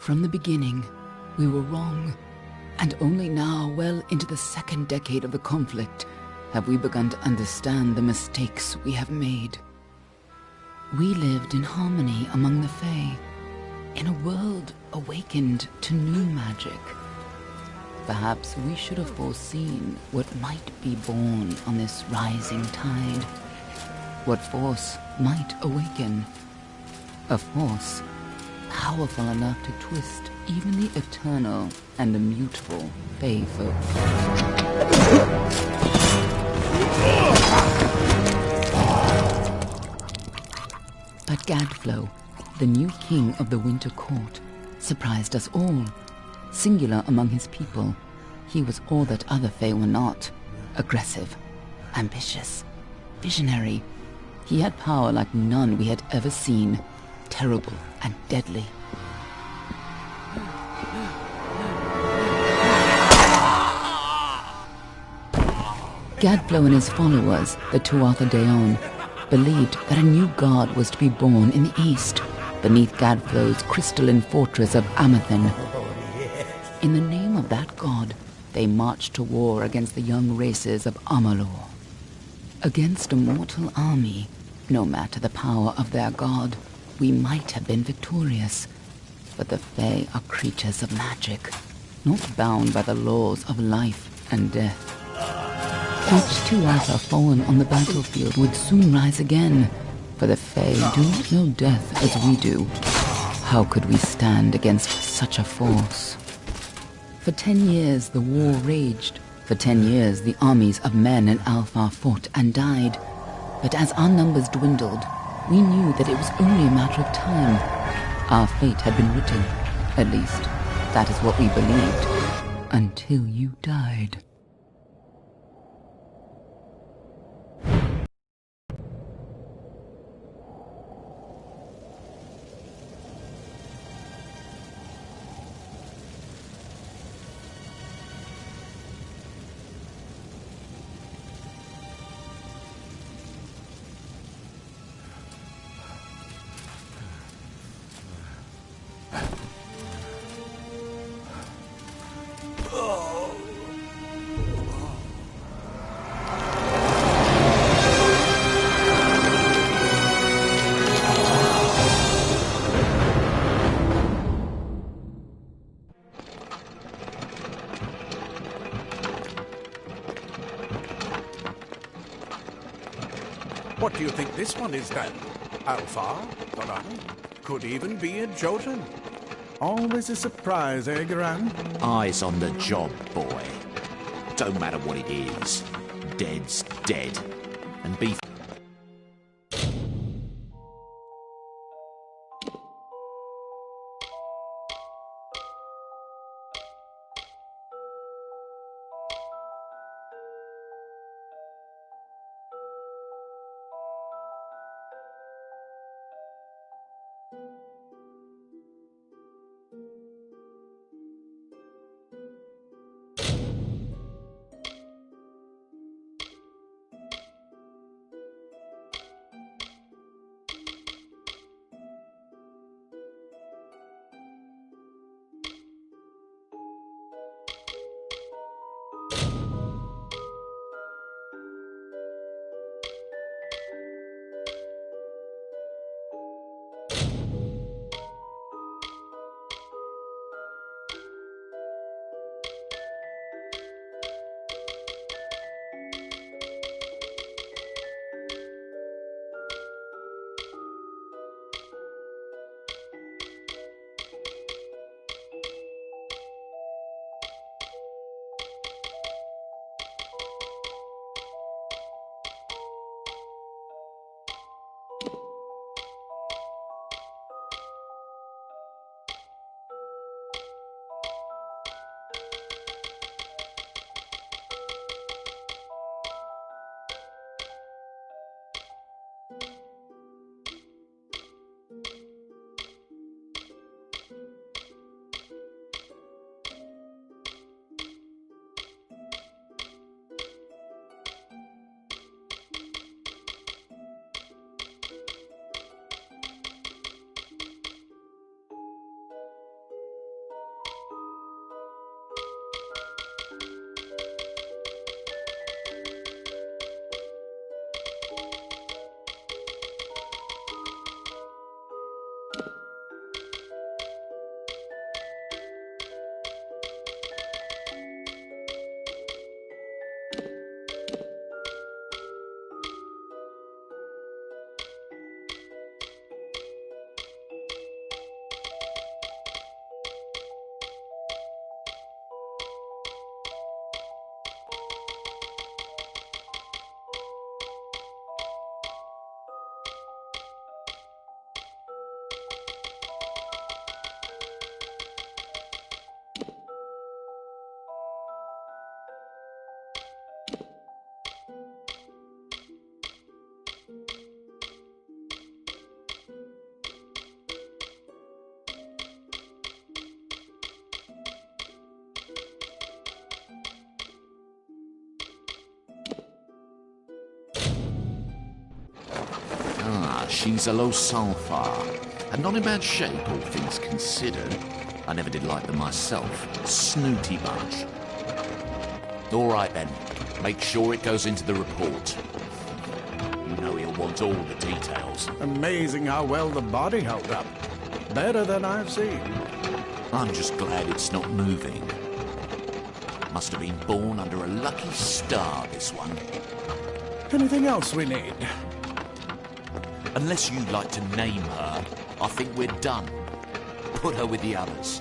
From the beginning, we were wrong. And only now, well into the second decade of the conflict, have we begun to understand the mistakes we have made. We lived in harmony among the Fae, in a world awakened to new magic. Perhaps we should have foreseen what might be born on this rising tide. What force might awaken. A force powerful enough to twist even the eternal and immutable Fae folk. But Gadflow, the new king of the Winter Court, surprised us all. Singular among his people, he was all that other Fae were not. Aggressive, ambitious, visionary. He had power like none we had ever seen, terrible and deadly. Gadflow and his followers, the Tuatha Deon, believed that a new god was to be born in the east, beneath Gadflow's crystalline fortress of Amathen. In the name of that god, they marched to war against the young races of Amular. Against a mortal army, no matter the power of their god, we might have been victorious. But the Fae are creatures of magic, not bound by the laws of life and death. Each Tuatha fallen on the battlefield would soon rise again, for the Fae do not know death as we do. How could we stand against such a force? For 10 years the war raged. For 10 years the armies of Men and Alpha fought and died. But as our numbers dwindled, we knew that it was only a matter of time. Our fate had been written. At least, that is what we believed. Until you died. What do you think this one is then? Alpha? Garan? Could even be a Jotun. Always a surprise, eh, Garan? Eyes on the job, boy. Don't matter what it is. Dead's dead. And be... She's a low sulfur, and not in bad shape, all things considered. I never did like them myself. Snooty bunch. All right then, make sure it goes into the report. You know he'll want all the details. Amazing how well the body held up. Better than I've seen. I'm just glad it's not moving. Must have been born under a lucky star, this one. Anything else we need? Unless you'd like to name her, I think we're done. Put her with the others.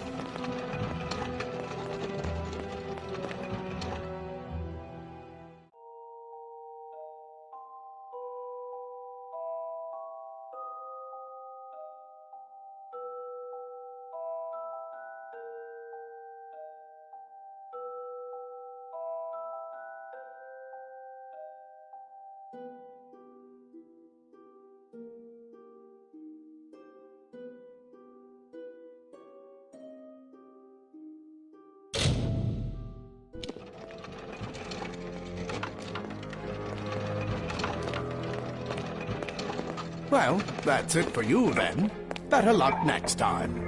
Well, that's it for you then. Better luck next time.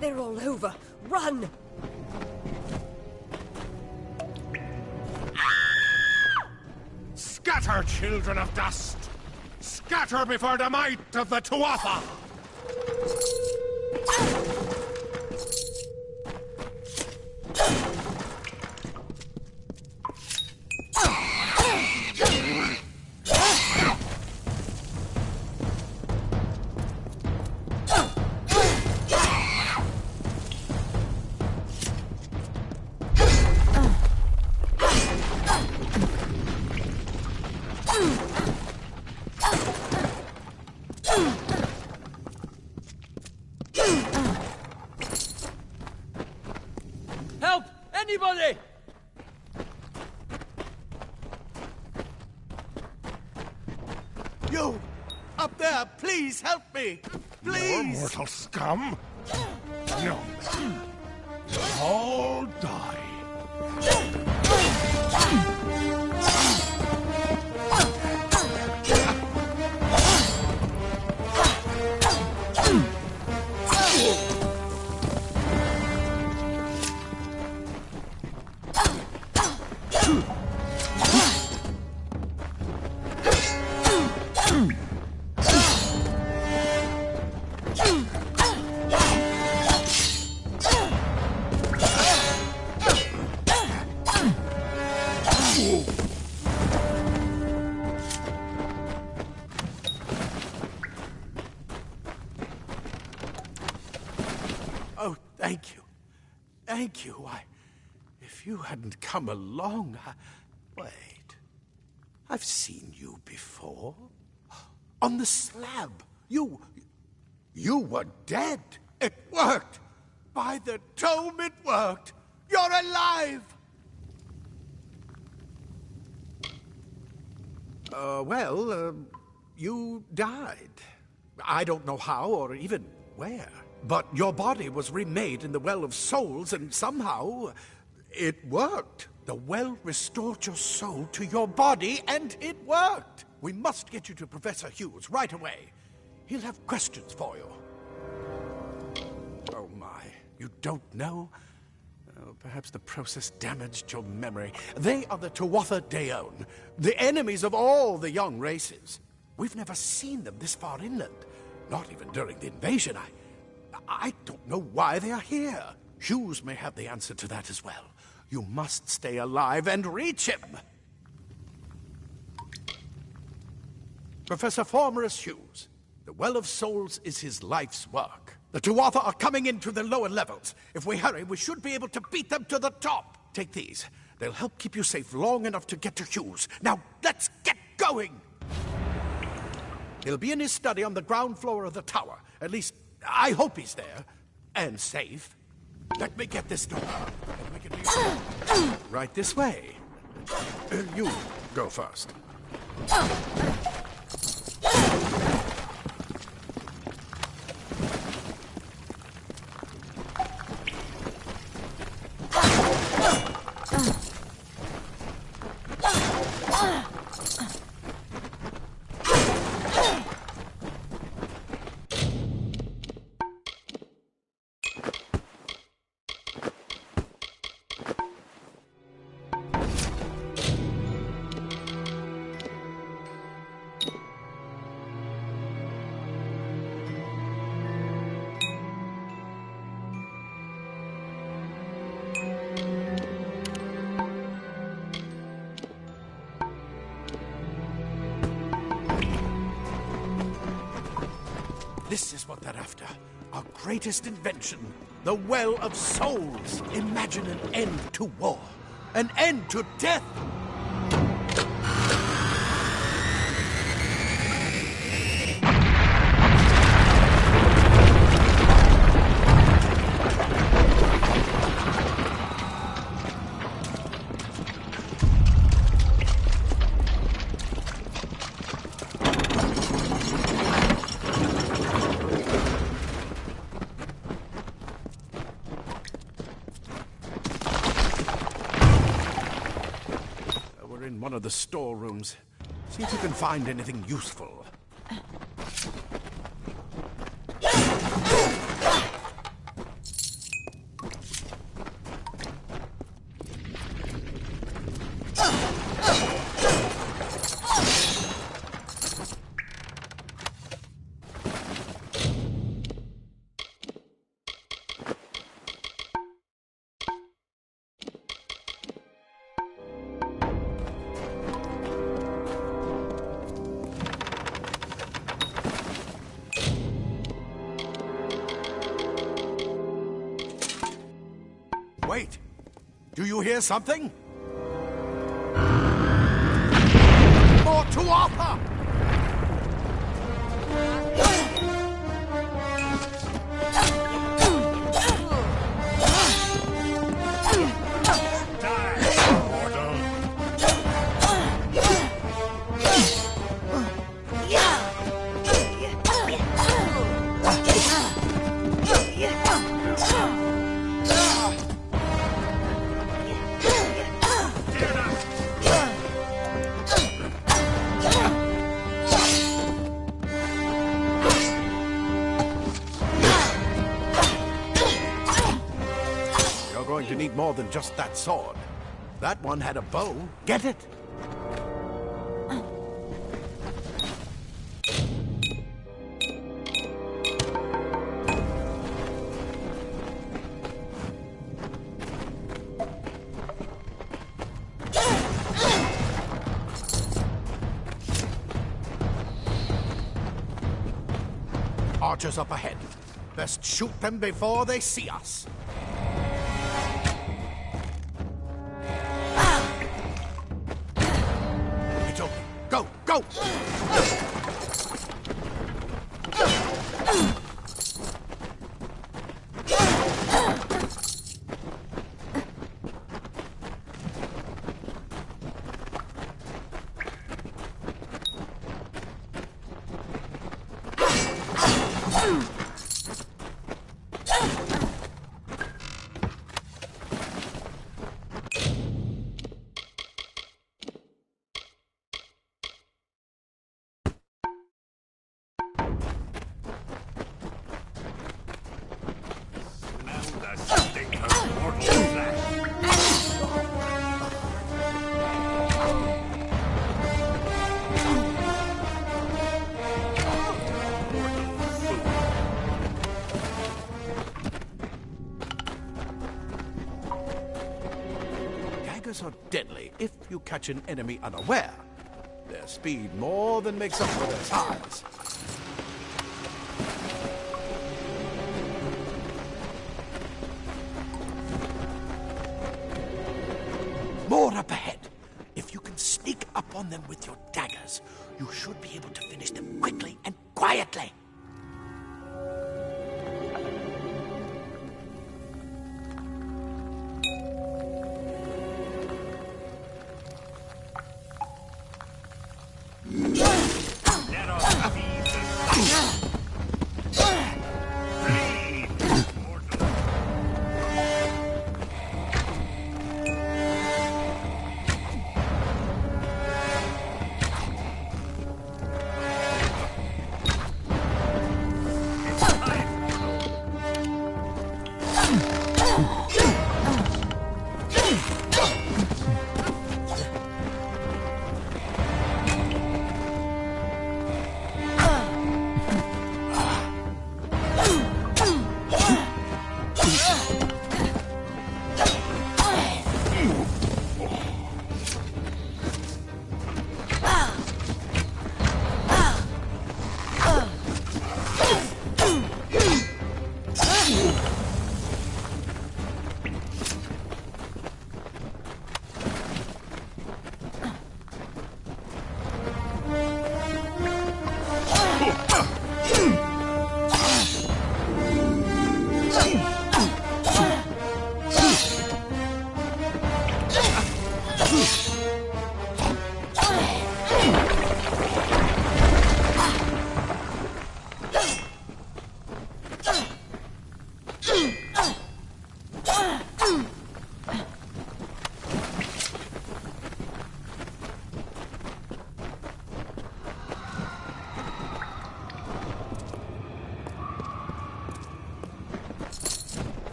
They're all over. Run! Scatter, children of dust! Scatter before the might of the Tuatha! Help! Anybody! You! Up there, please help me! More Please! mortal scum? No. All die. Thank you. Thank you. If you hadn't come along, Wait. I've seen you before. On the slab. You were dead. It worked. By the tome, it worked. You're alive. You died. I don't know how or even where. But your body was remade in the Well of Souls, and somehow it worked. The well restored your soul to your body, and it worked. We must get you to Professor Hughes right away. He'll have questions for you. Oh my, you don't know? Perhaps the process damaged your memory. They are the Tuatha Deone, the enemies of all the young races. We've never seen them this far inland, not even during the invasion. I don't know why they are here. Hughes may have the answer to that as well. You must stay alive and reach him. Professor Formerus Hughes, the Well of Souls is his life's work. The Tuatha are coming into the lower levels. If we hurry, we should be able to beat them to the top. Take these. They'll help keep you safe long enough to get to Hughes. Now, let's get going! He'll be in his study on the ground floor of the tower. At least, I hope he's there. And safe. Let me get this door. And we can be right this way. You go first. This is what they're after. Our greatest invention. The Well of Souls. Imagine an end to war. An end to death. One of the storerooms. See if you can find anything useful. Wait! Do you hear something? More Tuatha! You need more than just that sword. That one had a bow. Get it? Archers up ahead. Best shoot them before they see us. It's open. Go, go! Daggers are deadly if you catch an enemy unaware. Their speed more than makes up for their size. More up ahead. If you can sneak up on them with your daggers, you should be able to finish them quickly and quietly.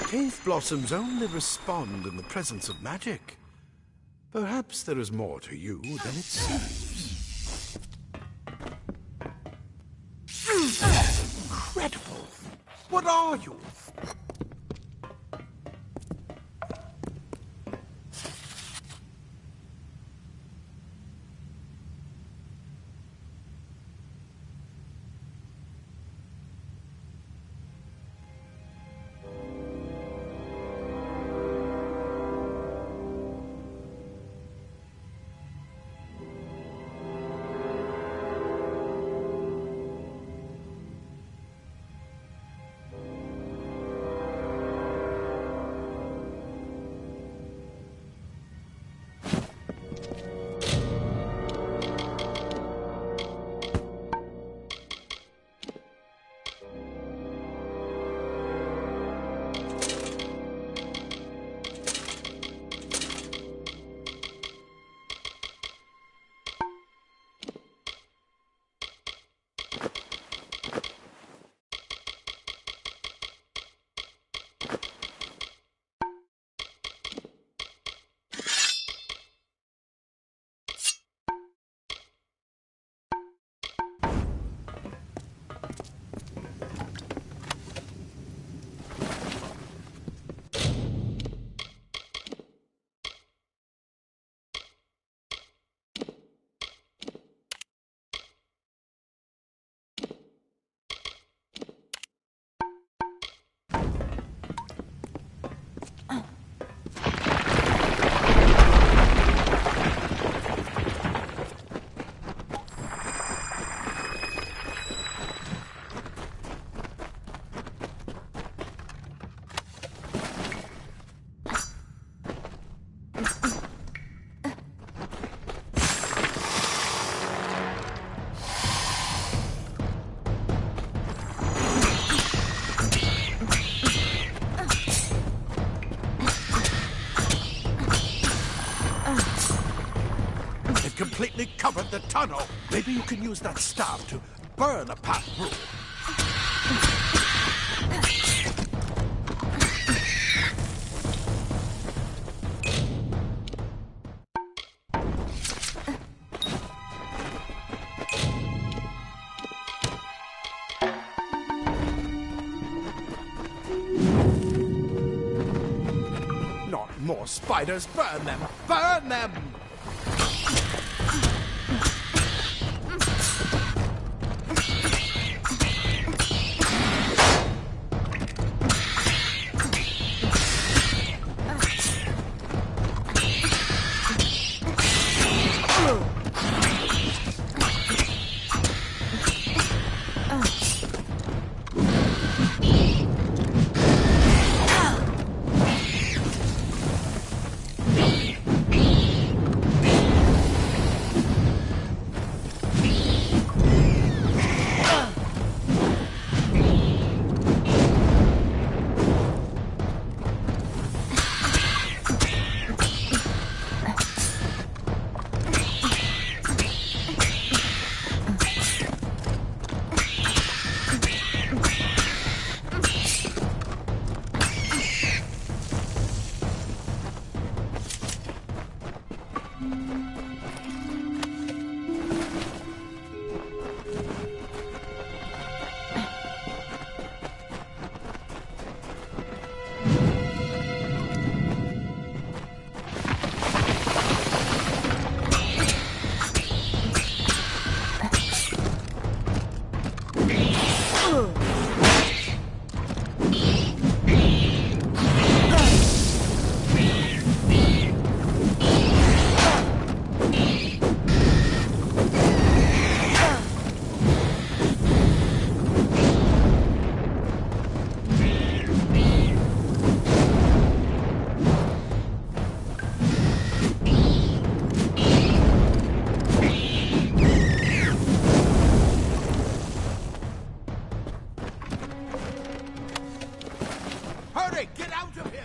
Cave blossoms only respond in the presence of magic. Perhaps there is more to you than it seems. Incredible! What are you? open the tunnel. Maybe you can use that staff to burn a path through. Not more spiders! Burn them! Burn them! Get out of here!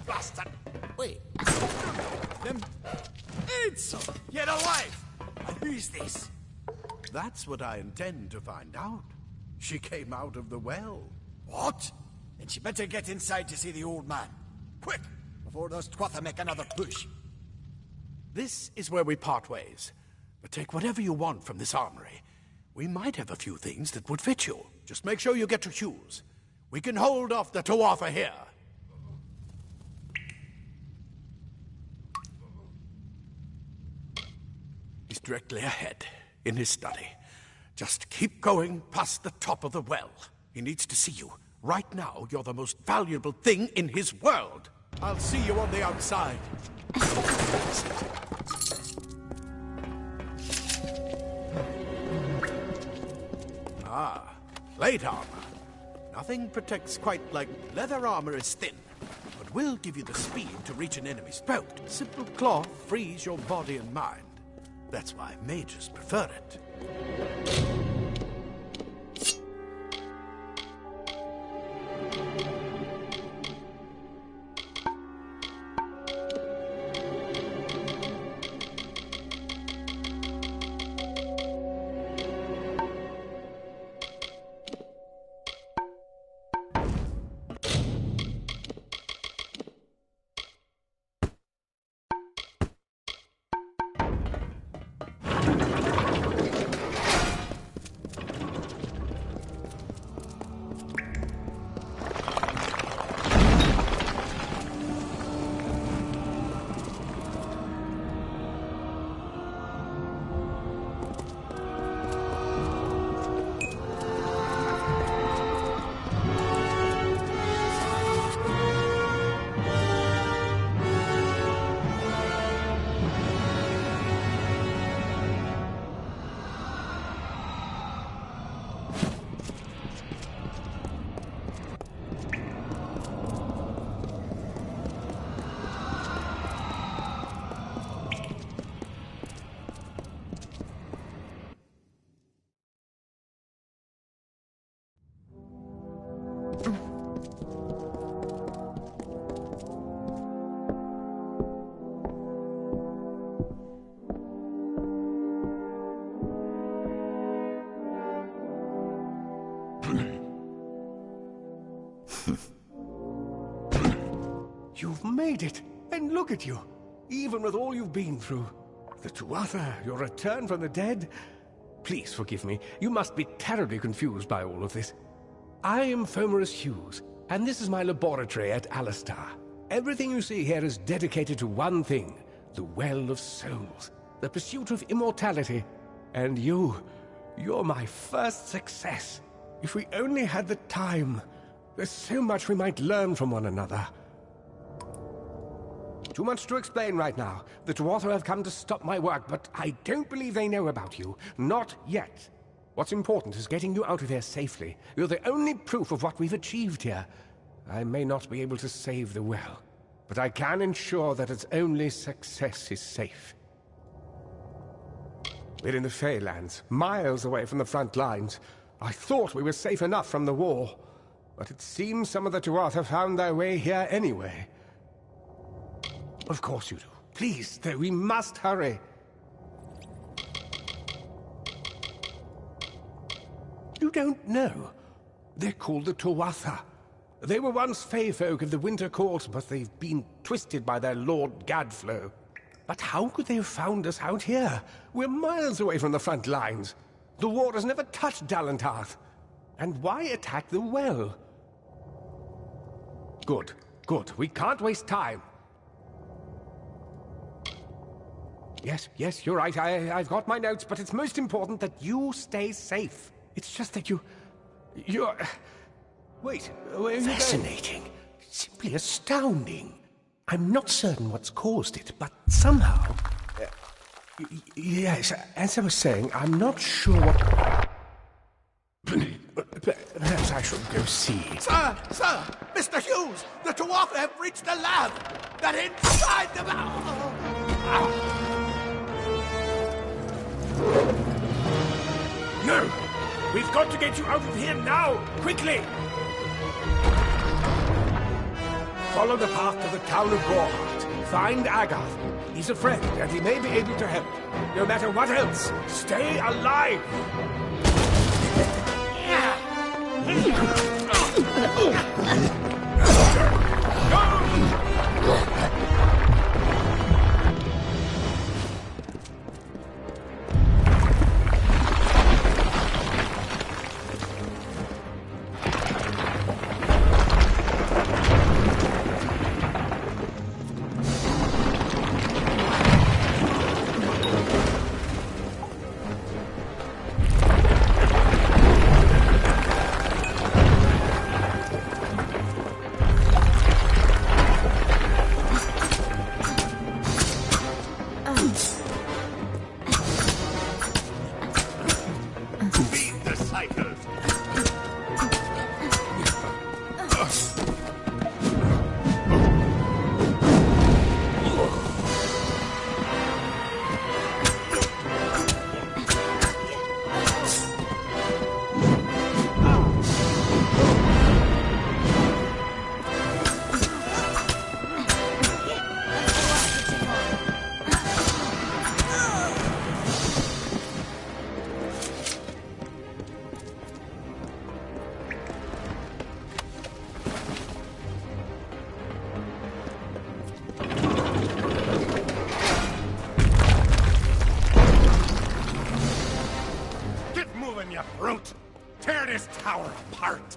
Bastard! Wait. Them... It's... Yet alive! And who is this? That's what I intend to find out. She came out of the well. What? Then she better get inside to see the old man. Quick! Before those Tuatha make another push. This is where we part ways. But take whatever you want from this armory. We might have a few things that would fit you. Just make sure you get to Hughes. We can hold off the Tuatha here. He's directly ahead, in his study. Just keep going past the top of the well. He needs to see you. Right now, you're the most valuable thing in his world. I'll see you on the outside. Ah, plate armor. Nothing protects quite like leather armor is thin, but will give you the speed to reach an enemy's throat. Simple cloth frees your body and mind. That's why mages prefer it. You've made it, and look at you, even with all you've been through. The Tuatha, your return from the dead. Please forgive me, you must be terribly confused by all of this. I am Fomerus Hughes, and this is my laboratory at Alistar. Everything you see here is dedicated to one thing, the Well of Souls, the pursuit of immortality. And you're my first success. If we only had the time, there's so much we might learn from one another. Too much to explain right now. The Tuatha have come to stop my work, but I don't believe they know about you. Not yet. What's important is getting you out of here safely. You're the only proof of what we've achieved here. I may not be able to save the well, but I can ensure that its only success is safe. We're in the Feylands, miles away from the front lines. I thought we were safe enough from the war, but it seems some of the Tuatha found their way here anyway. Of course you do. Please, though, we must hurry. You don't know. They're called the Tuatha. They were once Fey folk of the Winter Court, but they've been twisted by their Lord Gadflow. But how could they have found us out here? We're miles away from the front lines. The war has never touched Dalantarth. And why attack the well? Good, good. We can't waste time. Yes, you're right. I've got my notes, but it's most important that you stay safe. It's just that you're... Wait, where are you going? Fascinating. Simply astounding. I'm not certain what's caused it, but somehow... yes, as I was saying, I'm not sure what... Perhaps I should go see. Sir! Mr. Hughes! The Tuatha have reached the lab! They're inside the... No! We've got to get you out of here now! Quickly! Follow the path to the town of Gorhart. Find Agath. He's a friend, and he may be able to help. No matter what else, stay alive! Tear this tower apart!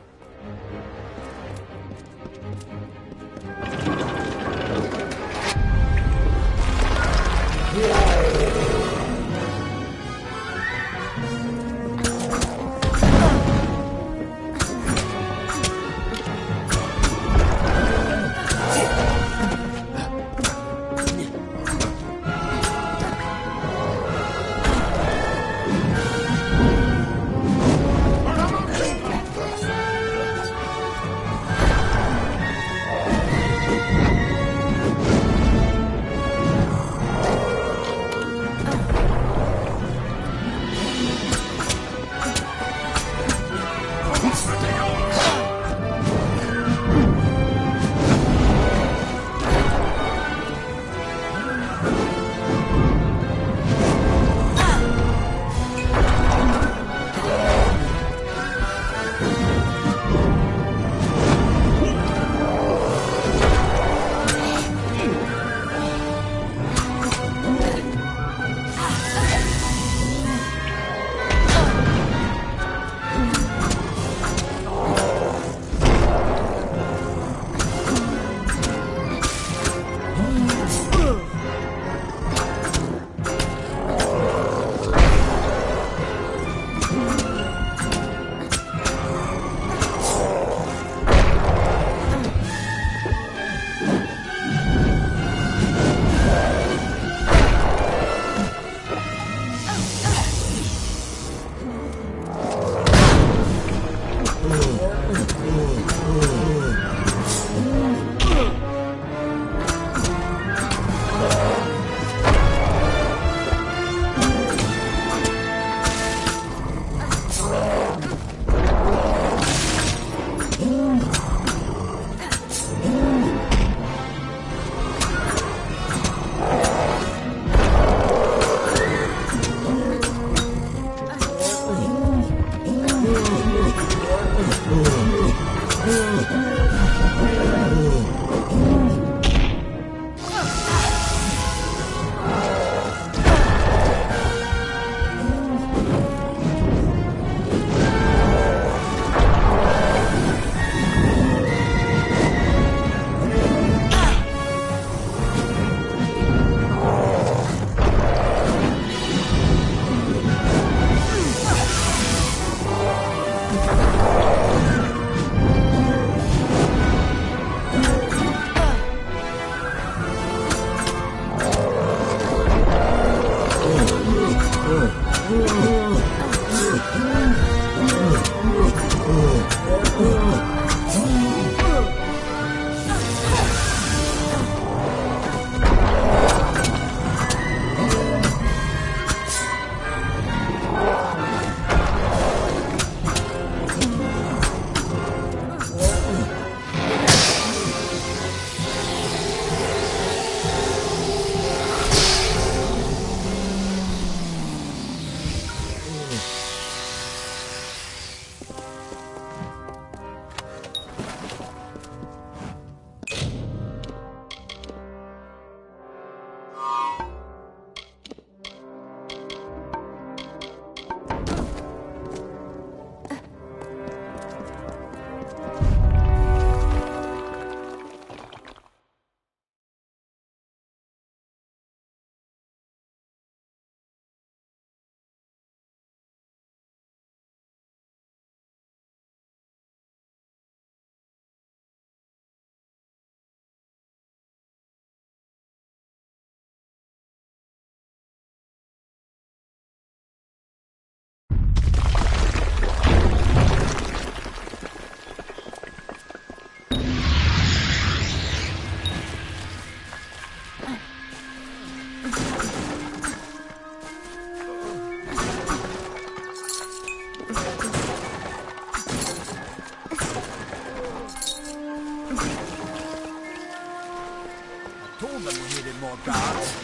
Told them we needed more guards.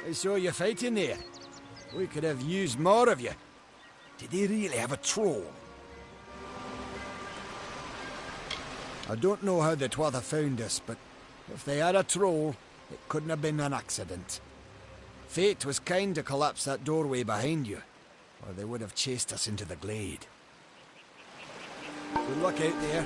I saw you fighting there. We could have used more of you. Did they really have a troll? I don't know how the Tuatha found us, but if they had a troll, it couldn't have been an accident. Fate was kind to collapse that doorway behind you, or they would have chased us into the glade. Good luck out there.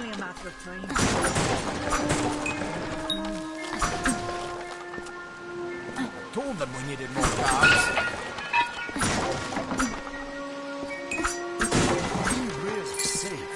only a matter of time. I told them we needed more guards. Are we really safe?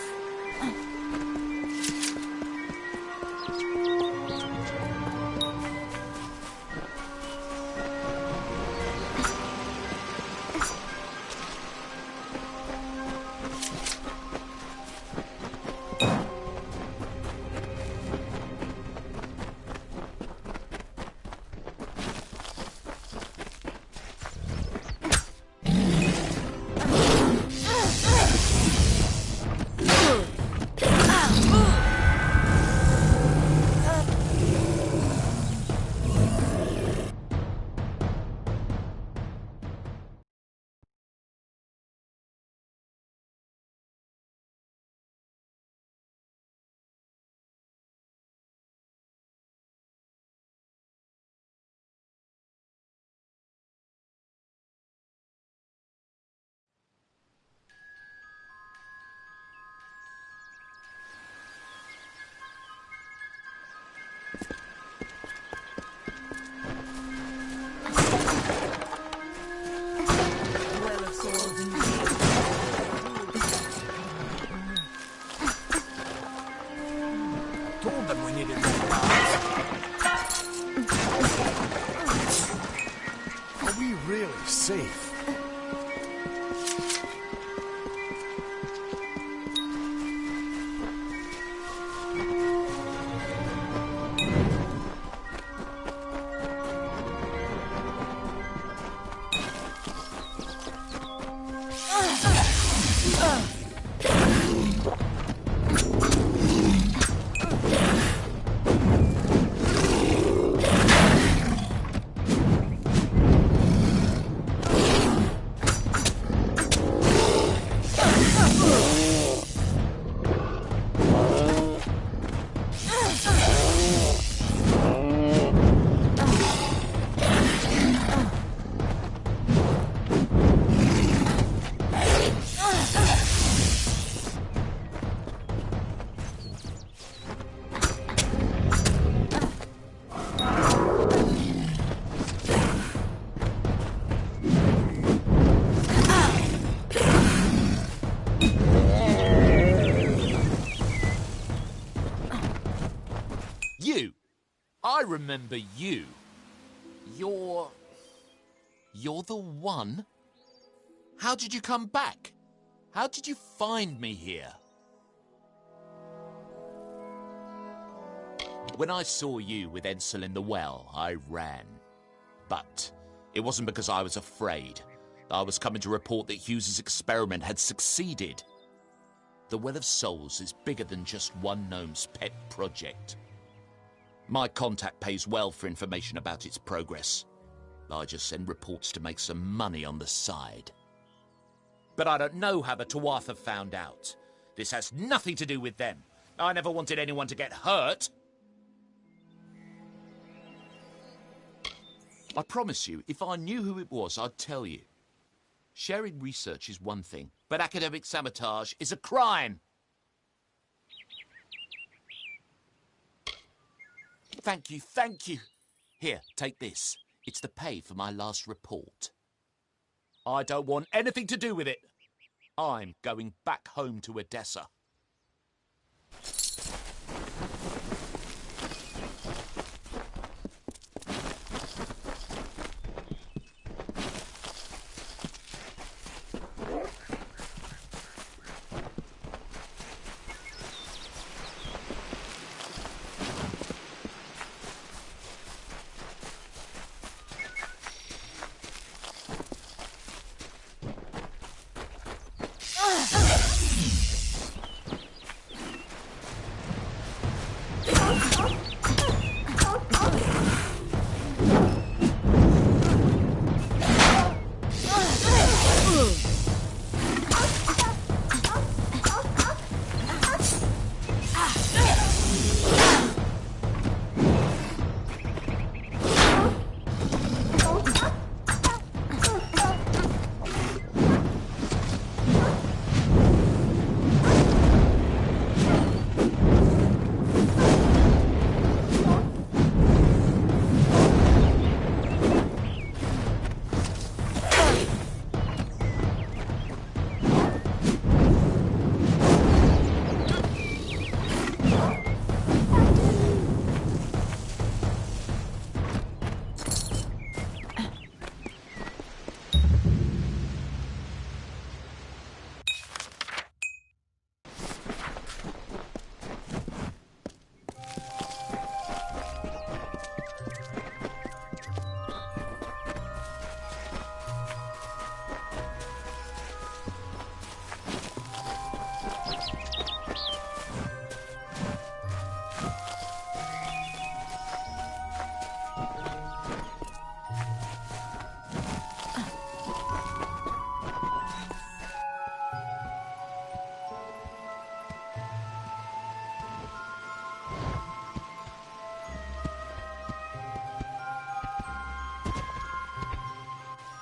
Well of swords indeed. Told them we needed more guards. Are we really safe? You! I remember you. You're the one? How did you come back? How did you find me here? When I saw you with Ensel in the well, I ran. But it wasn't because I was afraid. I was coming to report that Hughes's experiment had succeeded. The Well of Souls is bigger than just one gnome's pet project. My contact pays well for information about its progress. I just send reports to make some money on the side. But I don't know how the Tuatha found out. This has nothing to do with them. I never wanted anyone to get hurt. I promise you, if I knew who it was, I'd tell you. Sharing research is one thing, but academic sabotage is a crime. Thank you, thank you. Here, take this. It's the pay for my last report. I don't want anything to do with it. I'm going back home to Odessa.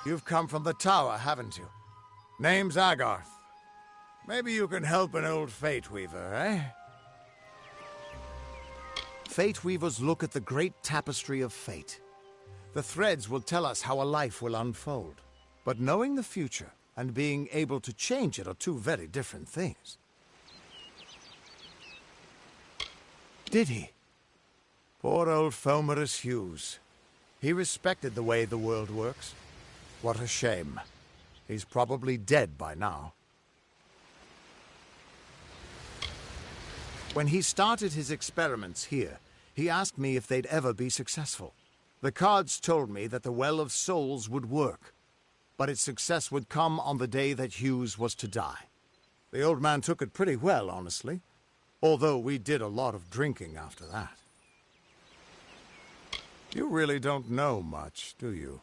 You've come from the tower, haven't you? Name's Agarth. Maybe you can help an old Fate Weaver, eh? Fate Weavers look at the great tapestry of fate. The threads will tell us how a life will unfold. But knowing the future and being able to change it are two very different things. Did he? Poor old Fomerus Hughes. He respected the way the world works. What a shame. He's probably dead by now. When he started his experiments here, he asked me if they'd ever be successful. The cards told me that the Well of Souls would work, but its success would come on the day that Hughes was to die. The old man took it pretty well, honestly, although we did a lot of drinking after that. You really don't know much, do you?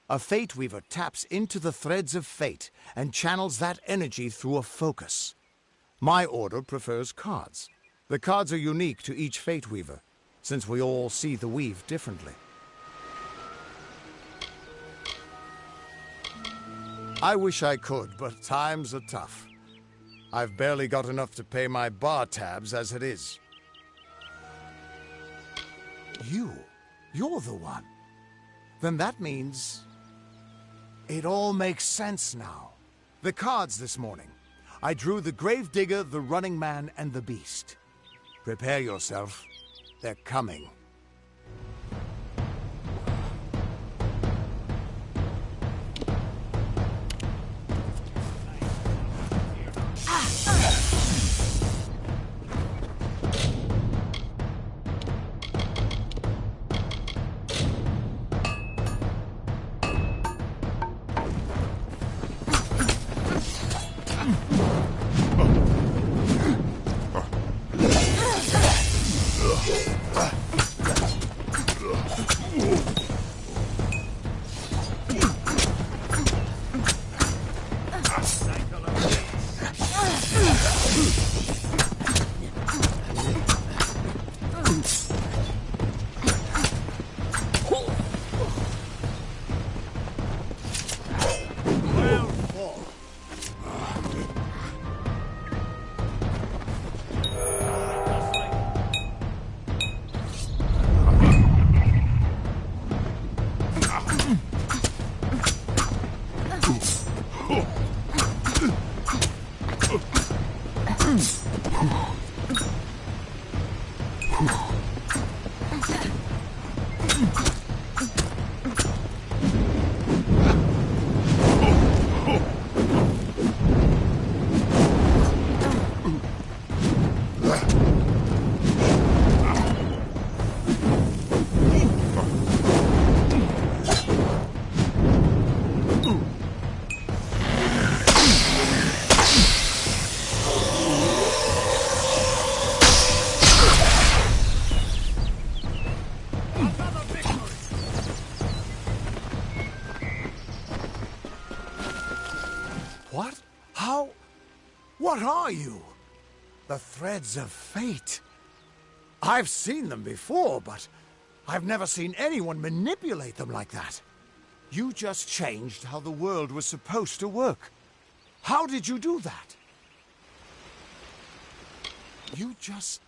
A Fate Weaver taps into the threads of fate and channels that energy through a focus. My order prefers cards. The cards are unique to each Fate Weaver, since we all see the weave differently. I wish I could, but times are tough. I've barely got enough to pay my bar tabs as it is. You're the one. Then that means... it all makes sense now. The cards this morning. I drew the Gravedigger, the Running Man, and the Beast. Prepare yourself. They're coming. What? How? What are you? The threads of fate. I've seen them before, but I've never seen anyone manipulate them like that. You just changed how the world was supposed to work. How did you do that? You just...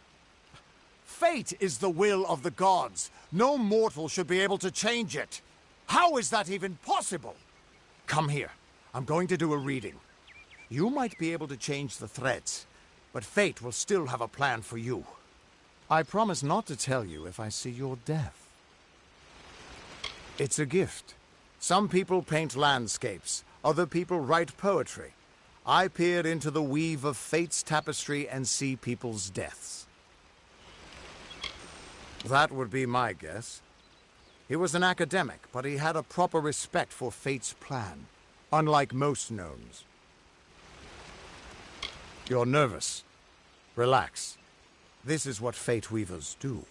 Fate is the will of the gods. No mortal should be able to change it. How is that even possible? Come here. I'm going to do a reading. You might be able to change the threads, but fate will still have a plan for you. I promise not to tell you if I see your death. It's a gift. Some people paint landscapes, other people write poetry. I peer into the weave of fate's tapestry and see people's deaths. That would be my guess. He was an academic, but he had a proper respect for fate's plan, unlike most gnomes. You're nervous. Relax. This is what Fate Weavers do.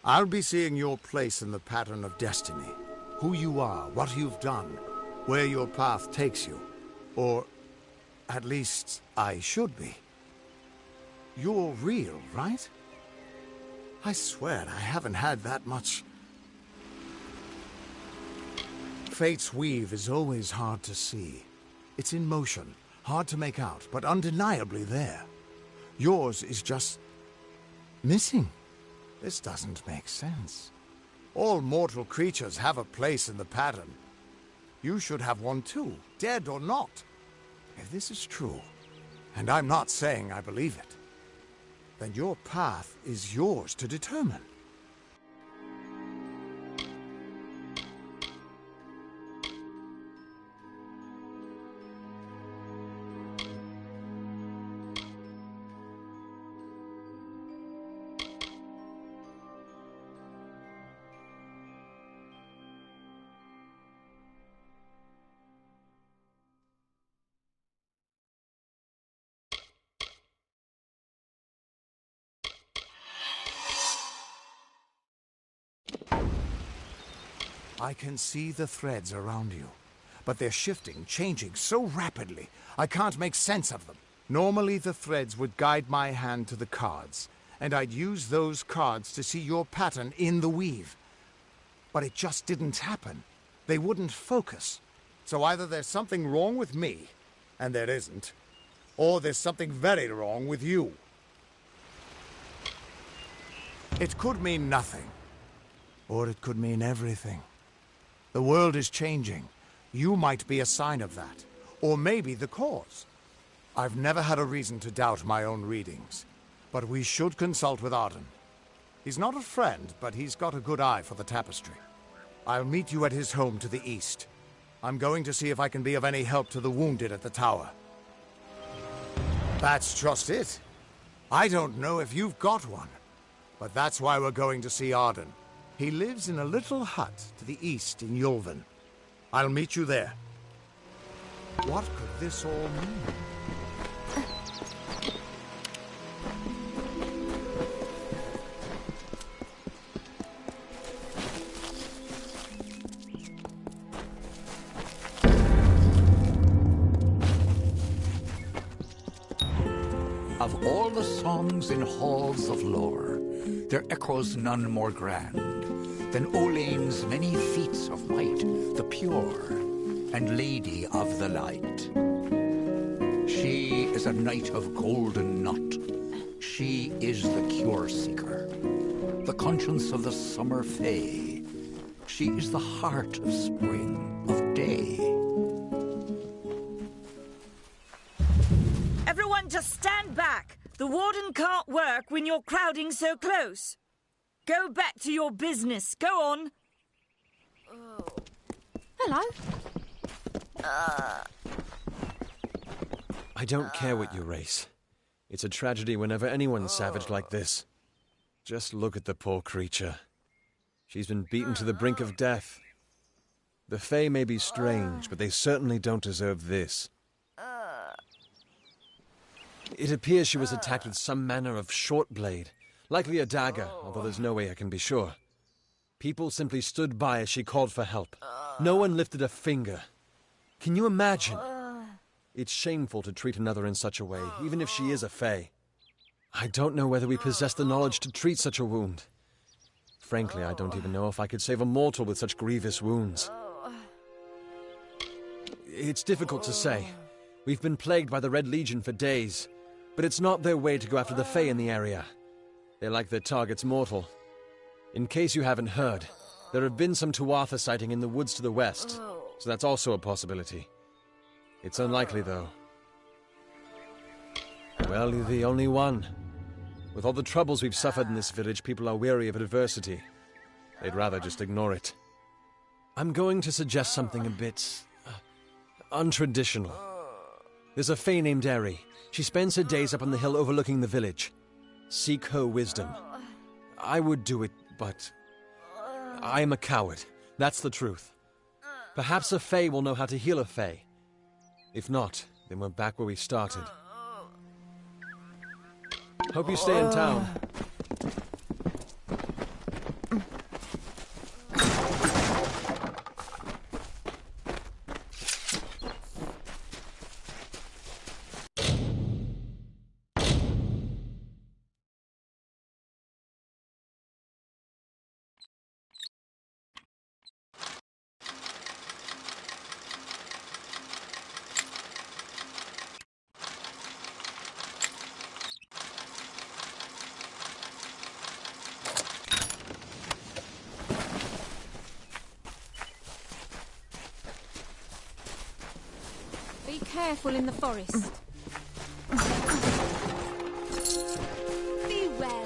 I'll be seeing your place in the pattern of destiny. Who you are, what you've done, where your path takes you. Or, at least, I should be. You're real, right? I swear I haven't had that much Fate's weave is always hard to see. It's in motion, hard to make out, but undeniably there. Yours is just missing. This doesn't make sense. All mortal creatures have a place in the pattern. You should have one too, dead or not. If this is true, and I'm not saying I believe it, then your path is yours to determine. I can see the threads around you, but they're shifting, changing so rapidly, I can't make sense of them. Normally the threads would guide my hand to the cards, and I'd use those cards to see your pattern in the weave. But it just didn't happen. They wouldn't focus. So either there's something wrong with me, and there isn't, or there's something very wrong with you. It could mean nothing, or it could mean everything. The world is changing. You might be a sign of that. Or maybe the cause. I've never had a reason to doubt my own readings. But we should consult with Arden. He's not a friend, but he's got a good eye for the tapestry. I'll meet you at his home to the east. I'm going to see if I can be of any help to the wounded at the tower. That's just it. I don't know if you've got one. But that's why we're going to see Arden. He lives in a little hut to the east in Yulven. I'll meet you there. What could this all mean? Of all the songs in halls of lore, there echoes none more grand than Olain's many feats of might, the pure and lady of the light. She is a knight of golden knot. She is the cure seeker, the conscience of the summer fae. She is the heart of spring, of day. Everyone just stand back. The warden can't work when you're crowding so close. Go back to your business. Go on. Oh. Hello. I don't care what you race. It's a tragedy whenever anyone's savage like this. Just look at the poor creature. She's been beaten to the brink of death. The Fae may be strange, but they certainly don't deserve this. It appears she was attacked with some manner of short blade. Likely a dagger, although there's no way I can be sure. People simply stood by as she called for help. No one lifted a finger. Can you imagine? It's shameful to treat another in such a way, even if she is a Fae. I don't know whether we possess the knowledge to treat such a wound. Frankly, I don't even know if I could save a mortal with such grievous wounds. It's difficult to say. We've been plagued by the Red Legion for days, but it's not their way to go after the Fae in the area. They like their targets mortal. In case you haven't heard, there have been some Tuatha sighting in the woods to the west, so that's also a possibility. It's unlikely, though. Well, you're the only one. With all the troubles we've suffered in this village, people are weary of adversity. They'd rather just ignore it. I'm going to suggest something a bit untraditional. There's a Fae named Eri. She spends her days up on the hill overlooking the village. Seek her wisdom. I would do it, but I'm a coward. That's the truth. Perhaps a Fae will know how to heal a Fae. If not, then we're back where we started. Hope you stay in town. careful in the forest. Be well.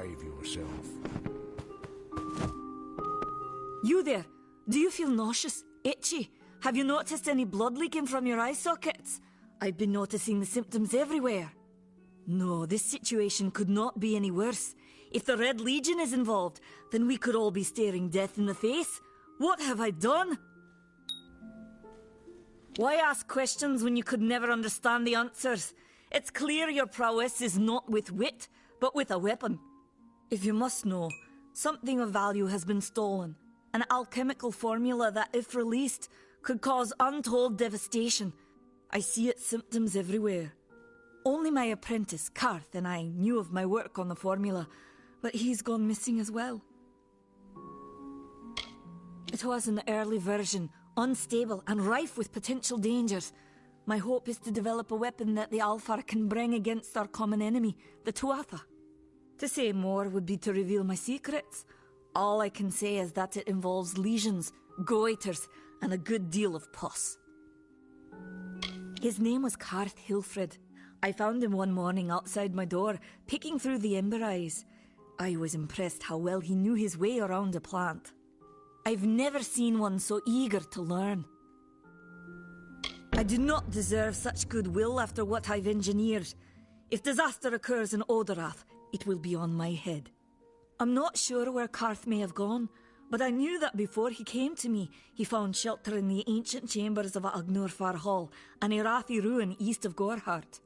behave yourself. You there? Do you feel nauseous? Itchy? Have you noticed any blood leaking from your eye sockets? I've been noticing the symptoms everywhere. No, this situation could not be any worse. If the Red Legion is involved, then we could all be staring death in the face. What have I done? Why ask questions when you could never understand the answers? It's clear your prowess is not with wit, but with a weapon. If you must know, something of value has been stolen. An alchemical formula that, if released, could cause untold devastation. I see its symptoms everywhere. Only my apprentice, Karth, and I knew of my work on the formula, but he's gone missing as well. It was an early version, unstable and rife with potential dangers. My hope is to develop a weapon that the Alfar can bring against our common enemy, the Tuatha. To say more would be to reveal my secrets. All I can say is that it involves lesions, goiters, and a good deal of pus. His name was Karth Hilfred. I found him one morning outside my door, picking through the ember eyes. I was impressed how well he knew his way around a plant. I've never seen one so eager to learn. I do not deserve such goodwill after what I've engineered. If disaster occurs in Odorath, it will be on my head. I'm not sure where Karth may have gone, but I knew that before he came to me, he found shelter in the ancient chambers of Agnurfar Hall, an Irathi ruin east of Gorhart.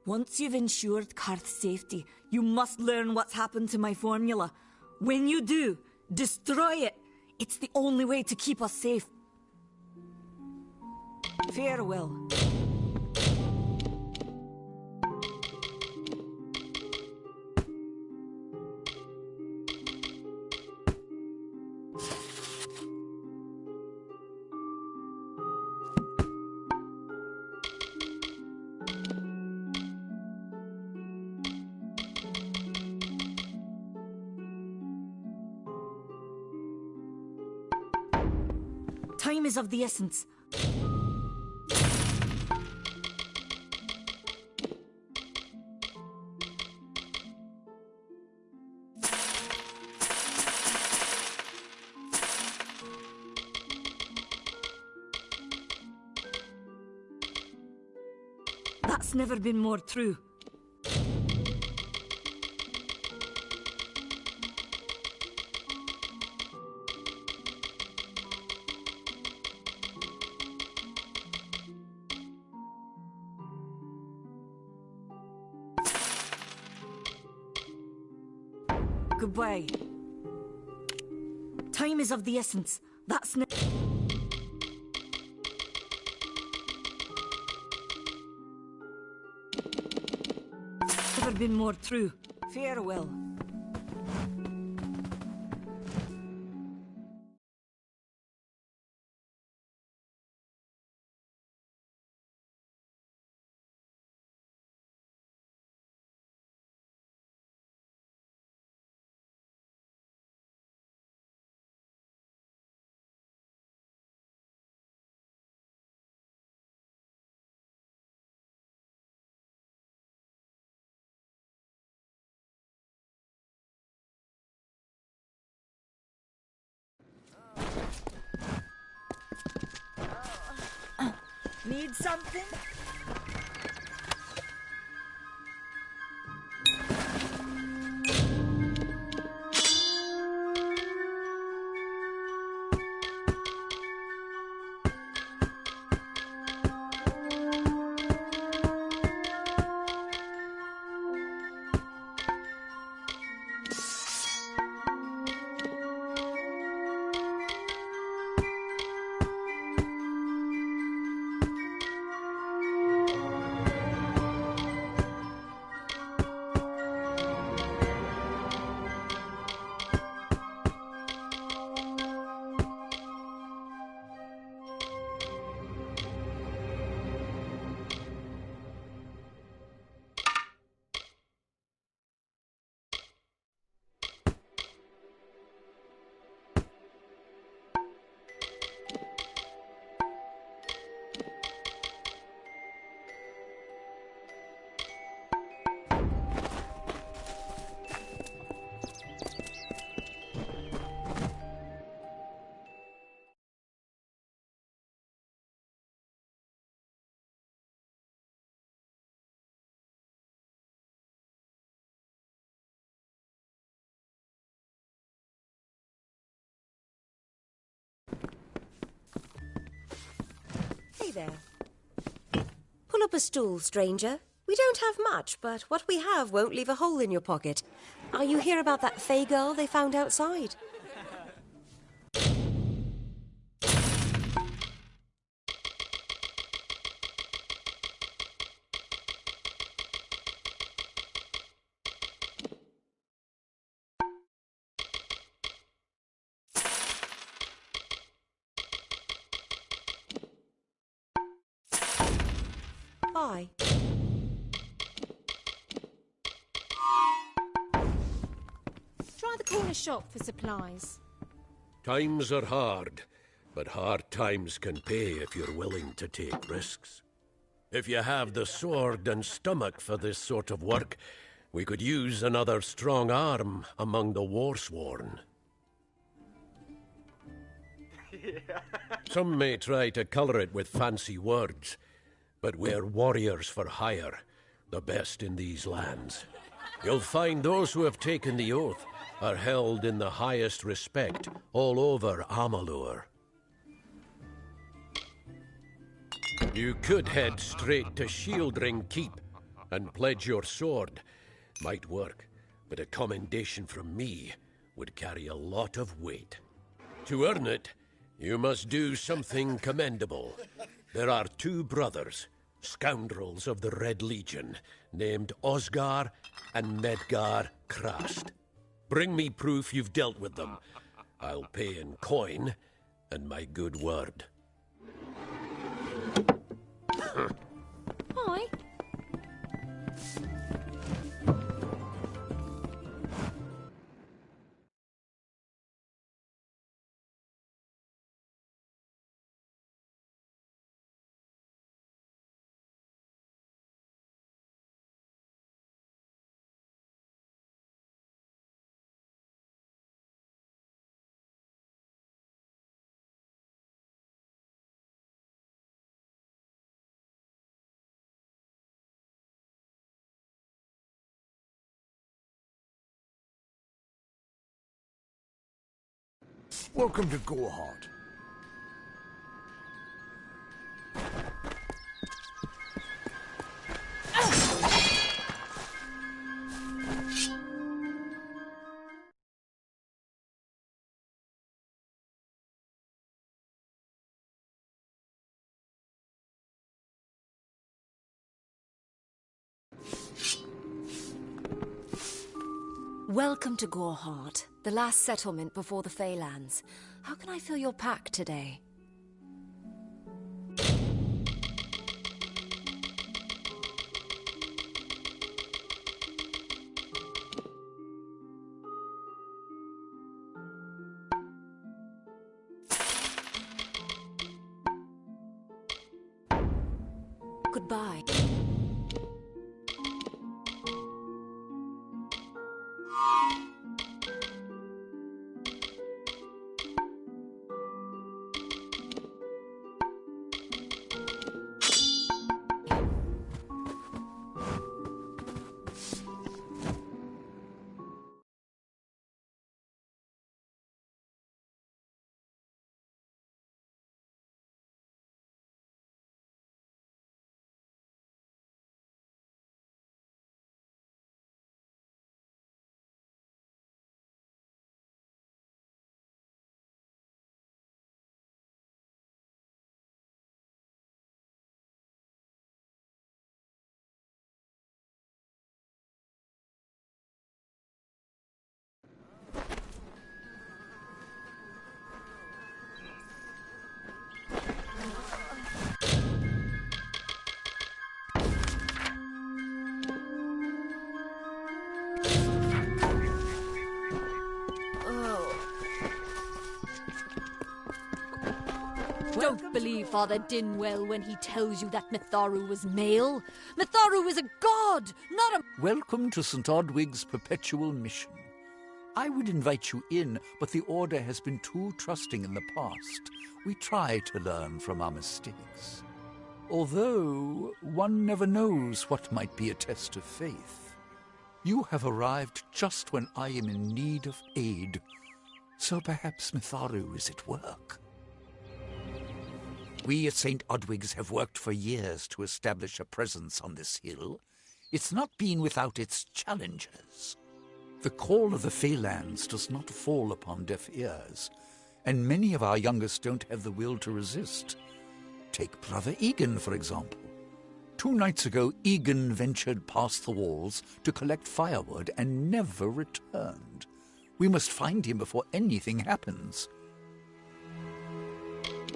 Once you've ensured Karth's safety, you must learn what's happened to my formula. When you do, destroy it. It's the only way to keep us safe. Farewell. Time is of the essence. That's never been more true. Goodbye. Time is of the essence. That's never been more true. Farewell. Need something? there. Pull up a stool, stranger. We don't have much, but what we have won't leave a hole in your pocket. Are you here about that Fey girl they found outside? Bye. Try the corner shop for supplies. Times are hard, but hard times can pay if you're willing to take risks. If you have the sword and stomach for this sort of work, we could use another strong arm among the warsworn. Some may try to colour it with fancy words, but we're warriors for hire, the best in these lands. You'll find those who have taken the oath are held in the highest respect all over Amular. You could head straight to Shieldring Keep and pledge your sword. Might work, but a commendation from me would carry a lot of weight. To earn it, you must do something commendable. There are two brothers, scoundrels of the Red Legion, named Osgar and Medgar Krast. Bring me proof you've dealt with them. I'll pay in coin and my good word. Hi. Welcome to Gorehart. Welcome to Gorehart, the last settlement before the Feylands. How can I fill your pack today? Goodbye. Don't believe Father Dinwell when he tells you that Mitharu was male. Mitharu is a god, not a... Welcome to St. Odwig's perpetual mission. I would invite you in, but the Order has been too trusting in the past. We try to learn from our mistakes. Although, one never knows what might be a test of faith. You have arrived just when I am in need of aid, so perhaps Mitharu is at work. We at St. Odwig's have worked for years to establish a presence on this hill. It's not been without its challenges. The call of the Feylands does not fall upon deaf ears, and many of our youngest don't have the will to resist. Take Brother Egan, for example. 2 nights ago, Egan ventured past the walls to collect firewood and never returned. We must find him before anything happens.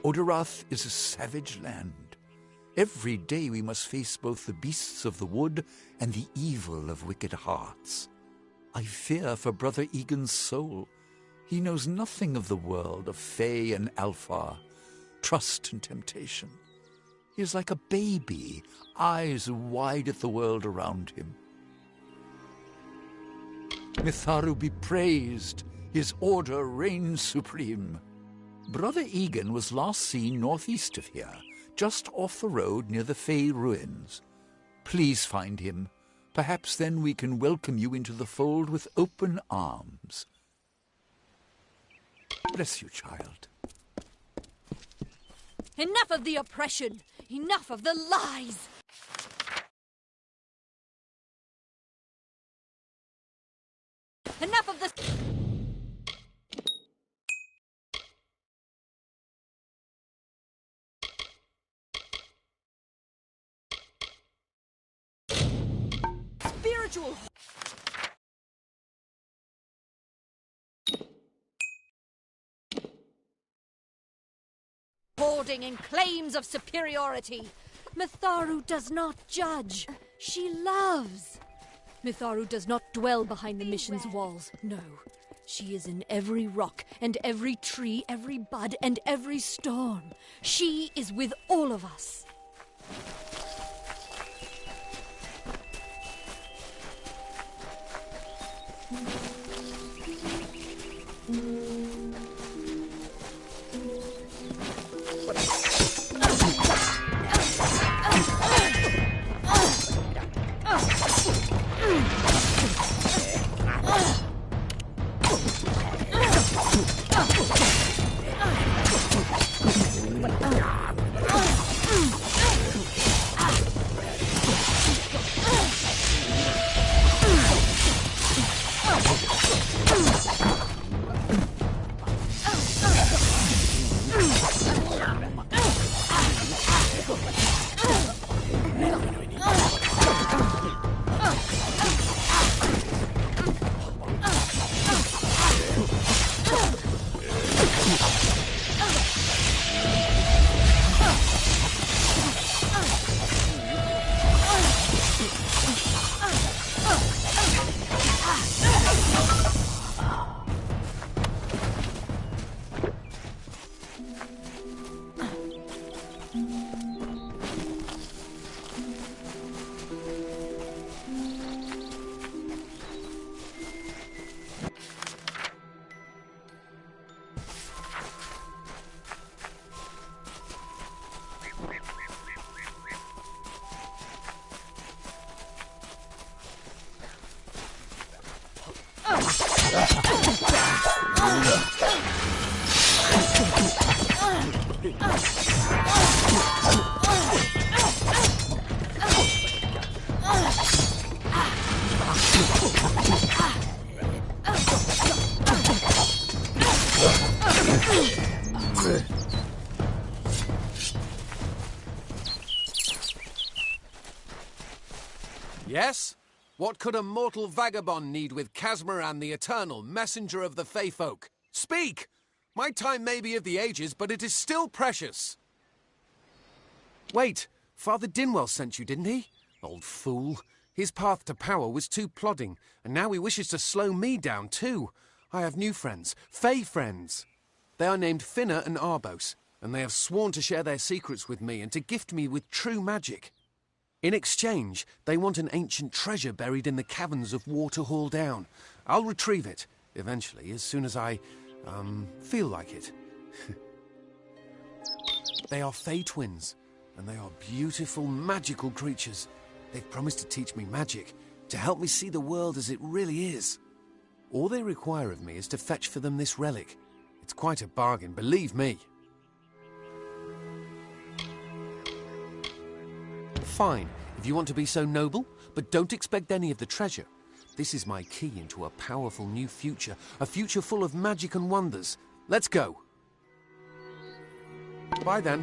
Oderath is a savage land. Every day we must face both the beasts of the wood and the evil of wicked hearts. I fear for Brother Egan's soul. He knows nothing of the world of Fey and Alfar, trust and temptation. He is like a baby, eyes wide at the world around him. Mitharu be praised, his order reigns supreme. Brother Egan was last seen northeast of here, just off the road near the Fey ruins. Please find him. Perhaps then we can welcome you into the fold with open arms. Bless you, child. Enough of the oppression! Enough of the lies! Enough of the... spiritual... hoarding and claims of superiority. Mitharu does not judge. She loves. Mitharu does not dwell behind the mission's walls. No. She is in every rock and every tree, every bud and every storm. She is with all of us. Yes? What could a mortal vagabond need with Casmaran the Eternal, messenger of the Feyfolk? Speak! My time may be of the ages, but it is still precious. Wait, Father Dinwell sent you, didn't he? Old fool. His path to power was too plodding, and now he wishes to slow me down too. I have new friends, Fey friends. They are named Finna and Arbos, and they have sworn to share their secrets with me and to gift me with true magic. In exchange, they want an ancient treasure buried in the caverns of Waterhall Down. I'll retrieve it, eventually, as soon as I, feel like it. They are Fey twins, and they are beautiful, magical creatures. They've promised to teach me magic, to help me see the world as it really is. All they require of me is to fetch for them this relic. It's quite a bargain, believe me. Fine, if you want to be so noble, but don't expect any of the treasure. This is my key into a powerful new future, a future full of magic and wonders. Let's go. Bye then.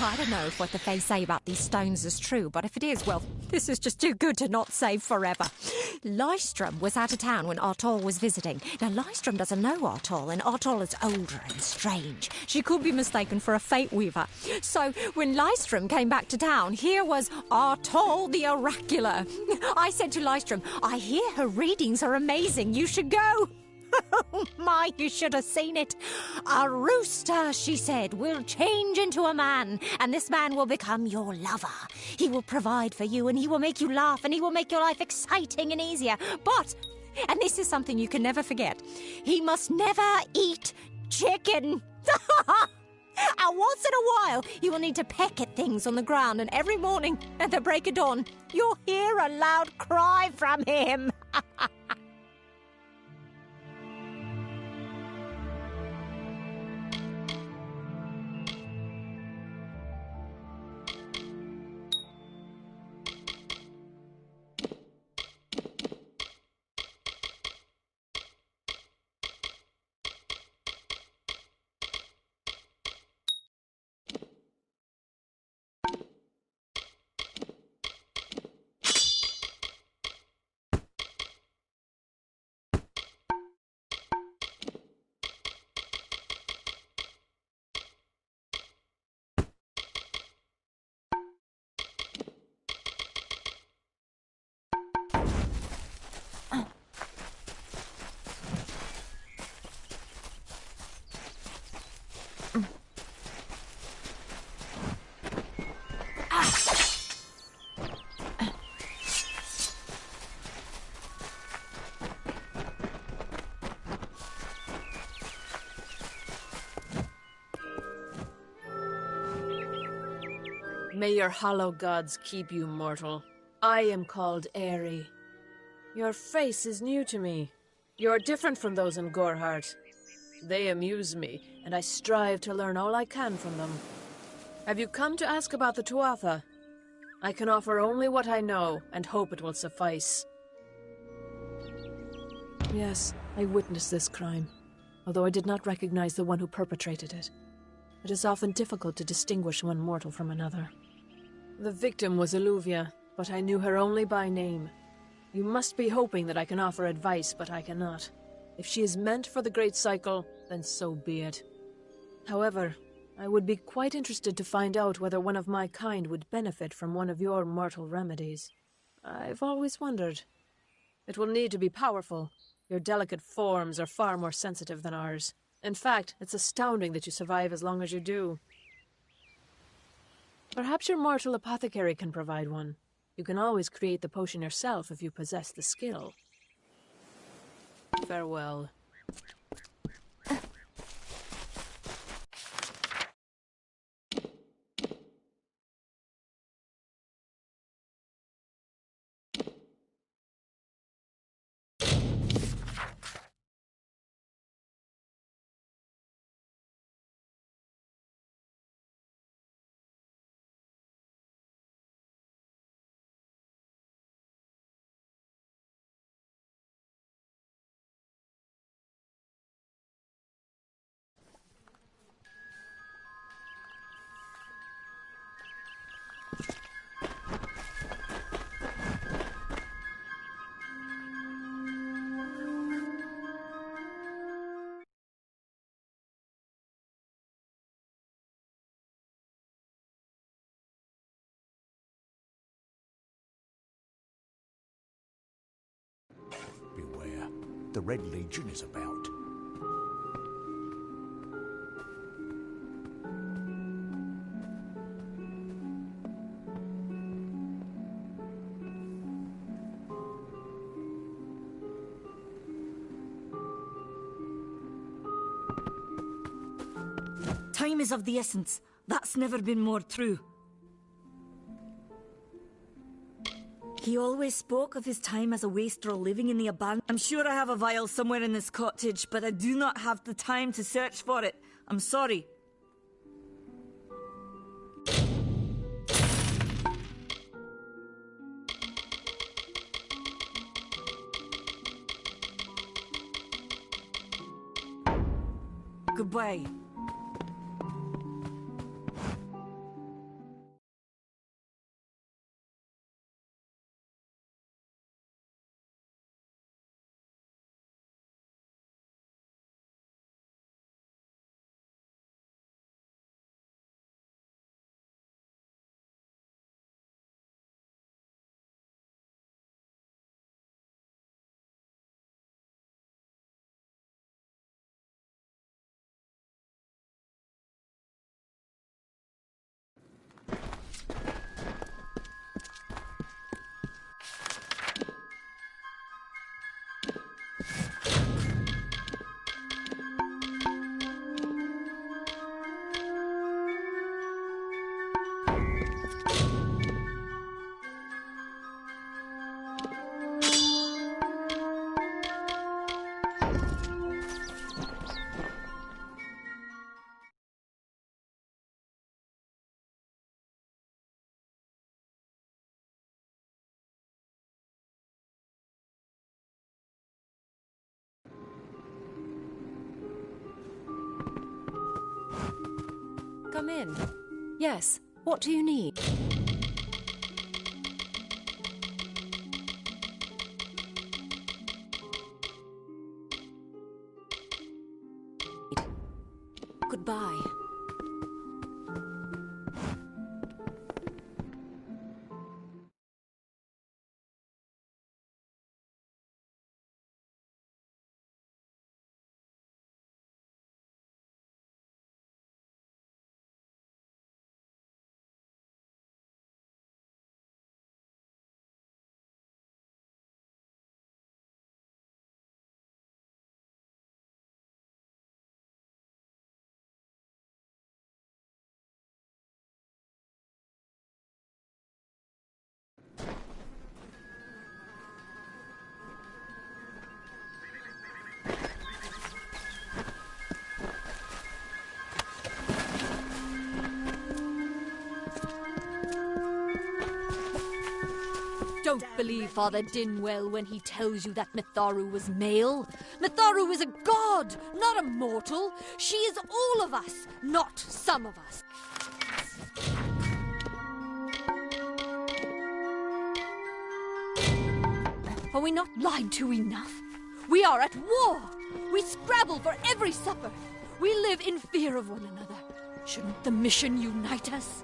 I don't know if what the Fae say about these stones is true, but if it is, well, this is just too good to not save forever. Lystrom was out of town when Artol was visiting. Now, Lystrom doesn't know Artol, and Artol is older and strange. She could be mistaken for a Fate Weaver. So, when Lystrom came back to town, here was Artol the Oracular. I said to Lystrom, I hear her readings are amazing. You should go. Oh my, you should have seen it. A rooster, she said, will change into a man, and this man will become your lover. He will provide for you, and he will make you laugh, and he will make your life exciting and easier. But, and this is something you can never forget, he must never eat chicken. And once in a while, you will need to peck at things on the ground, and every morning at the break of dawn, you'll hear a loud cry from him. May your hollow gods keep you, mortal. I am called Aerie. Your face is new to me. You're different from those in Gorhart. They amuse me, and I strive to learn all I can from them. Have you come to ask about the Tuatha? I can offer only what I know, and hope it will suffice. Yes, I witnessed this crime, although I did not recognize the one who perpetrated it. It is often difficult to distinguish one mortal from another. The victim was Alluvia, but I knew her only by name. You must be hoping that I can offer advice, but I cannot. If she is meant for the Great Cycle, then so be it. However, I would be quite interested to find out whether one of my kind would benefit from one of your mortal remedies. I've always wondered. It will need to be powerful. Your delicate forms are far more sensitive than ours. In fact, it's astounding that you survive as long as you do. Perhaps your mortal apothecary can provide one. You can always create the potion yourself if you possess the skill. Farewell. Beware. The Red Legion is about. Time is of the essence. That's never been more true. He always spoke of his time as a wastrel living in the abandoned. I'm sure I have a vial somewhere in this cottage, but I do not have the time to search for it. I'm sorry. Goodbye. Come in. Yes. What do you need? Goodbye. Don't believe Father Dinwell when he tells you that Mitharu was male. Mitharu is a god, not a mortal. She is all of us, not some of us. Are we not lied to enough? We are at war! We scrabble for every supper! We live in fear of one another. Shouldn't the mission unite us?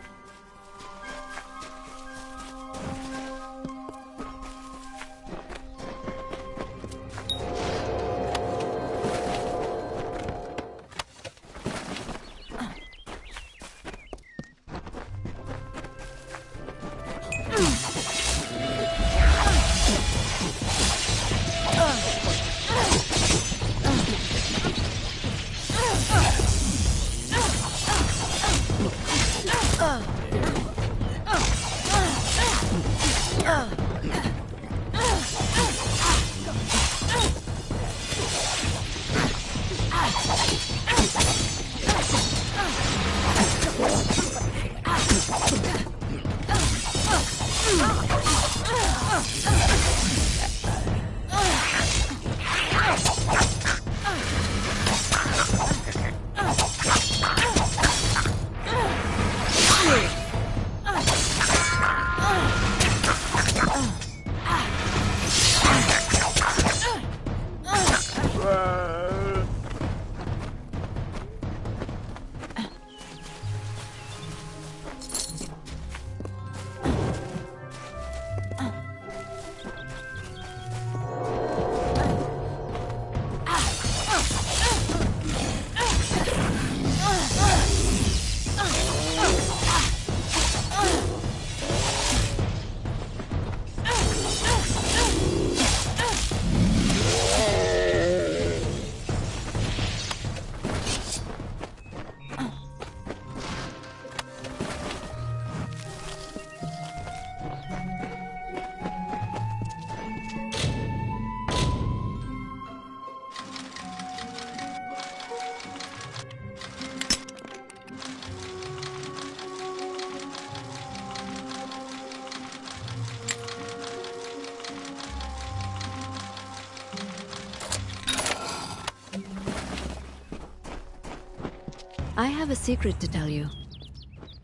I have a secret to tell you.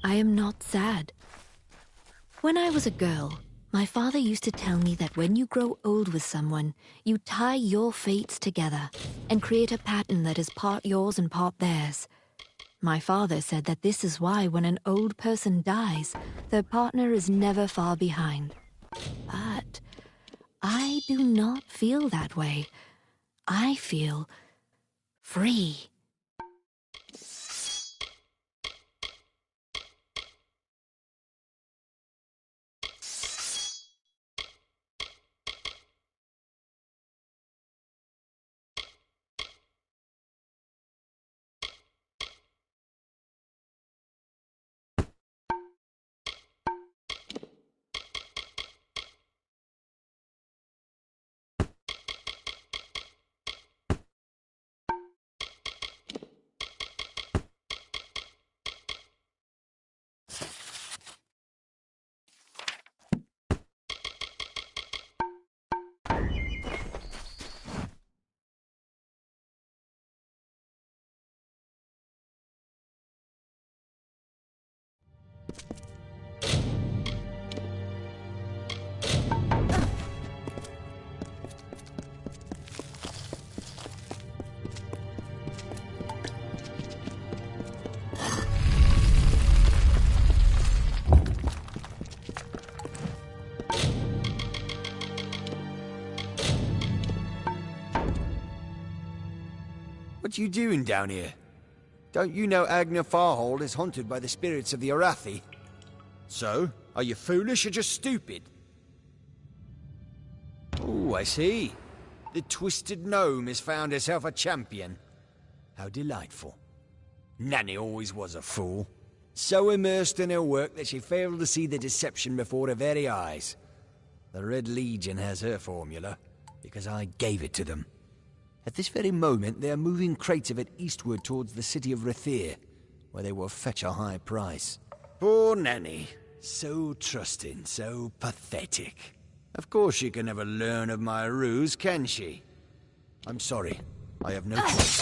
I am not sad. When I was a girl, my father used to tell me that when you grow old with someone, you tie your fates together and create a pattern that is part yours and part theirs. My father said that this is why when an old person dies, their partner is never far behind. But I do not feel that way. I feel free. What you doing down here? Don't you know Agna Farhold is haunted by the spirits of the Arathi? So, are you foolish or just stupid? Oh, I see. The Twisted Gnome has found herself a champion. How delightful. Nanny always was a fool. So immersed in her work that she failed to see the deception before her very eyes. The Red Legion has her formula, because I gave it to them. At this very moment, they are moving crates of it eastward towards the city of Rathir, where they will fetch a high price. Poor Nanny. So trusting, so pathetic. Of course she can never learn of my ruse, can she? I'm sorry. I have no choice.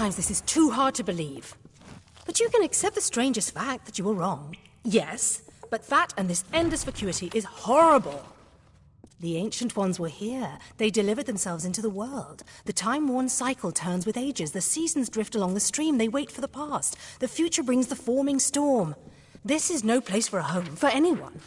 Sometimes this is too hard to believe. But you can accept the strangest fact that you were wrong. Yes, but that and this endless vacuity is horrible. The Ancient Ones were here. They delivered themselves into the world. The time-worn cycle turns with ages. The seasons drift along the stream. They wait for the past. The future brings the forming storm. This is no place for a home, for anyone.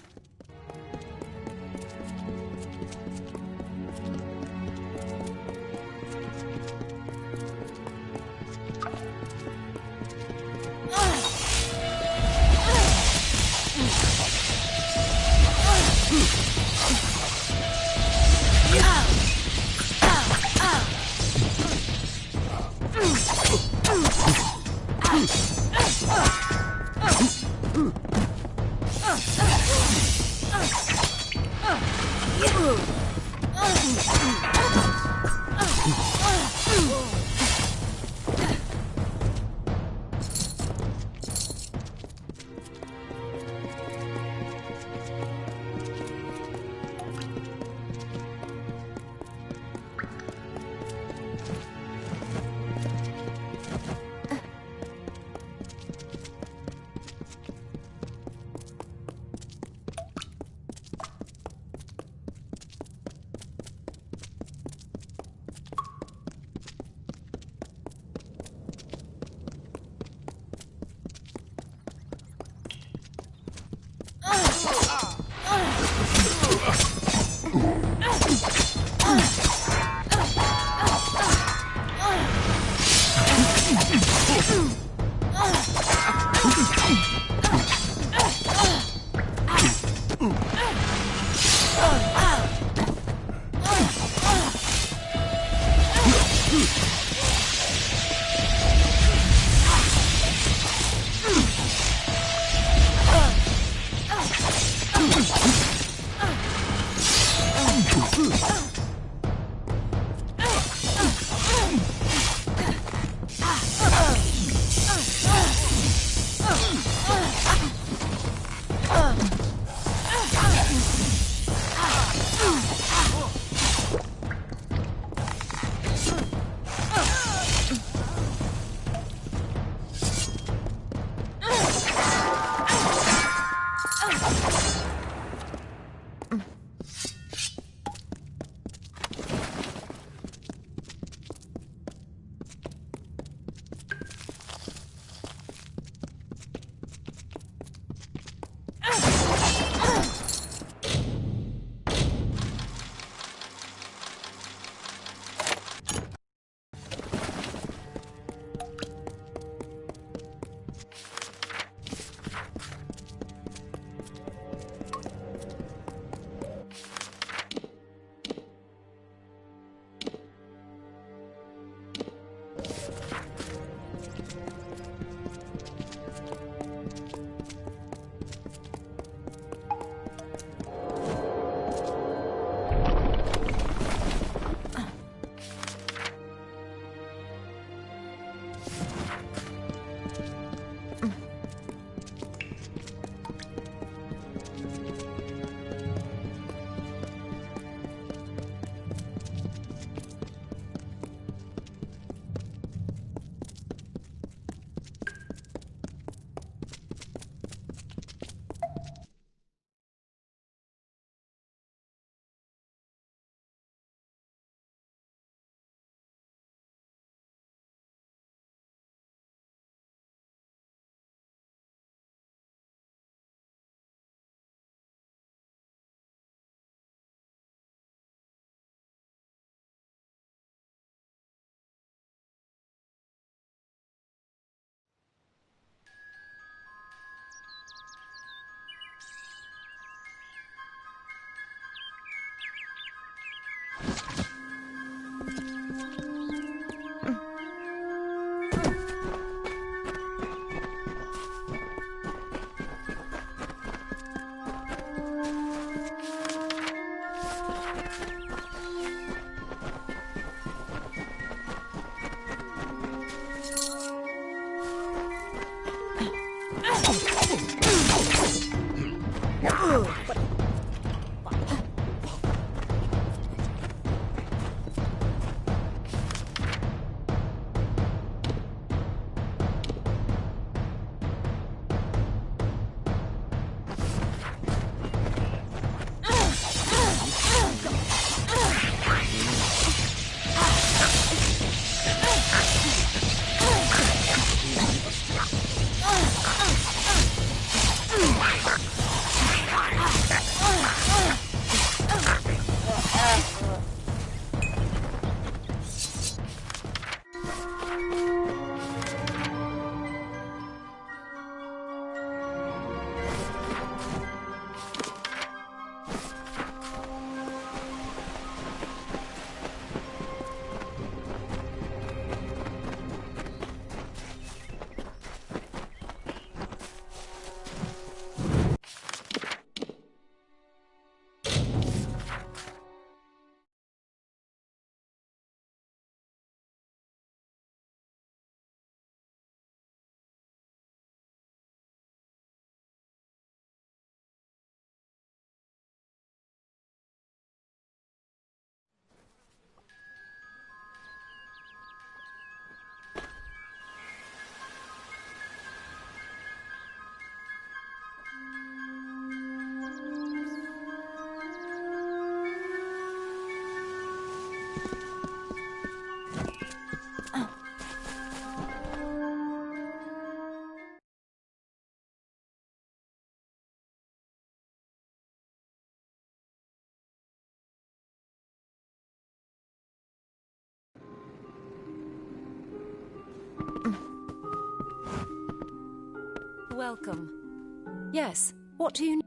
Welcome. Yes, what do you need?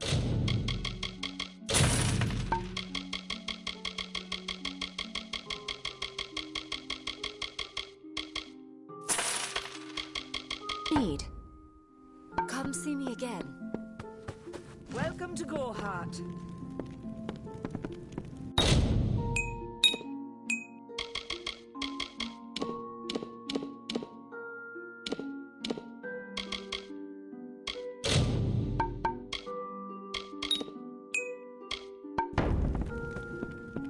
Come see me again. Welcome to Gorhart.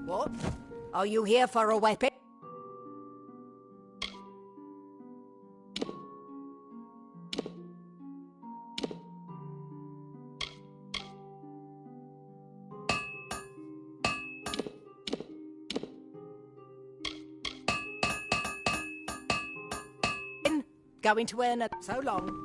What? Are you here for a weapon? Going to earn a... So long.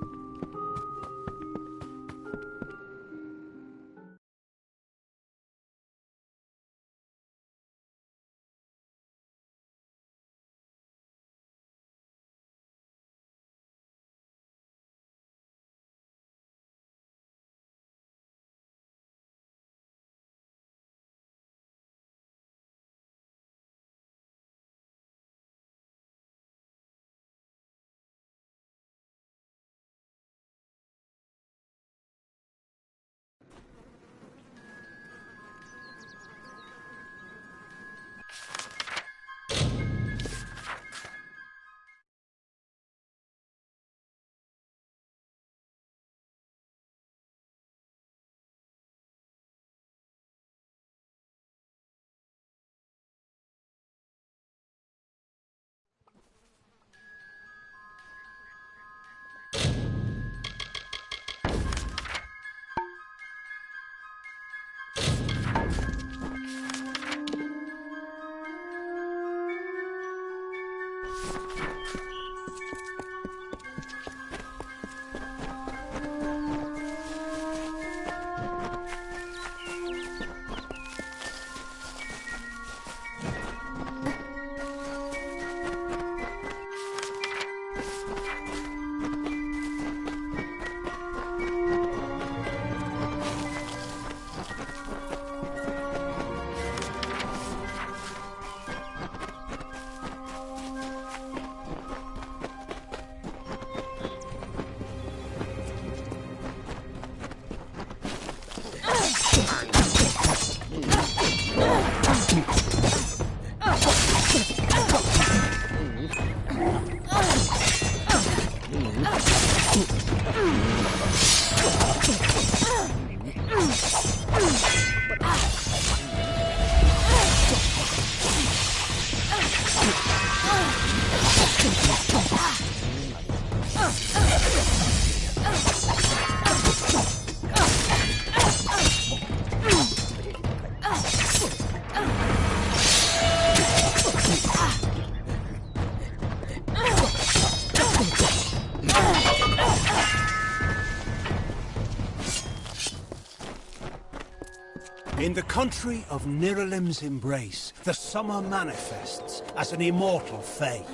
In the country of Niralim's embrace, the summer manifests as an immortal fae.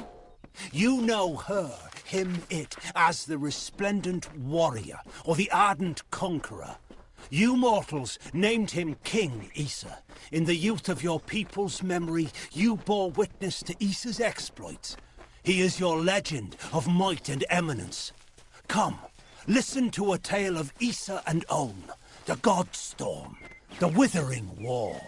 You know her, him, it, as the resplendent warrior, or the ardent conqueror. You mortals named him King Issa. In the youth of your people's memory, you bore witness to Issa's exploits. He is your legend of might and eminence. Come, listen to a tale of Issa and On, the Godstorm, the Withering War.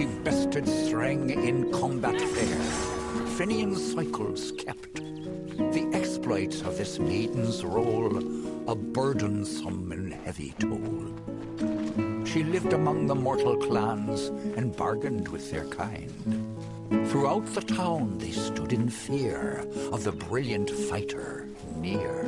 She bested Strang in combat fair. Fenian cycles kept. The exploits of this maiden's role, a burdensome and heavy toll. She lived among the mortal clans and bargained with their kind. Throughout the town they stood in fear of the brilliant fighter near.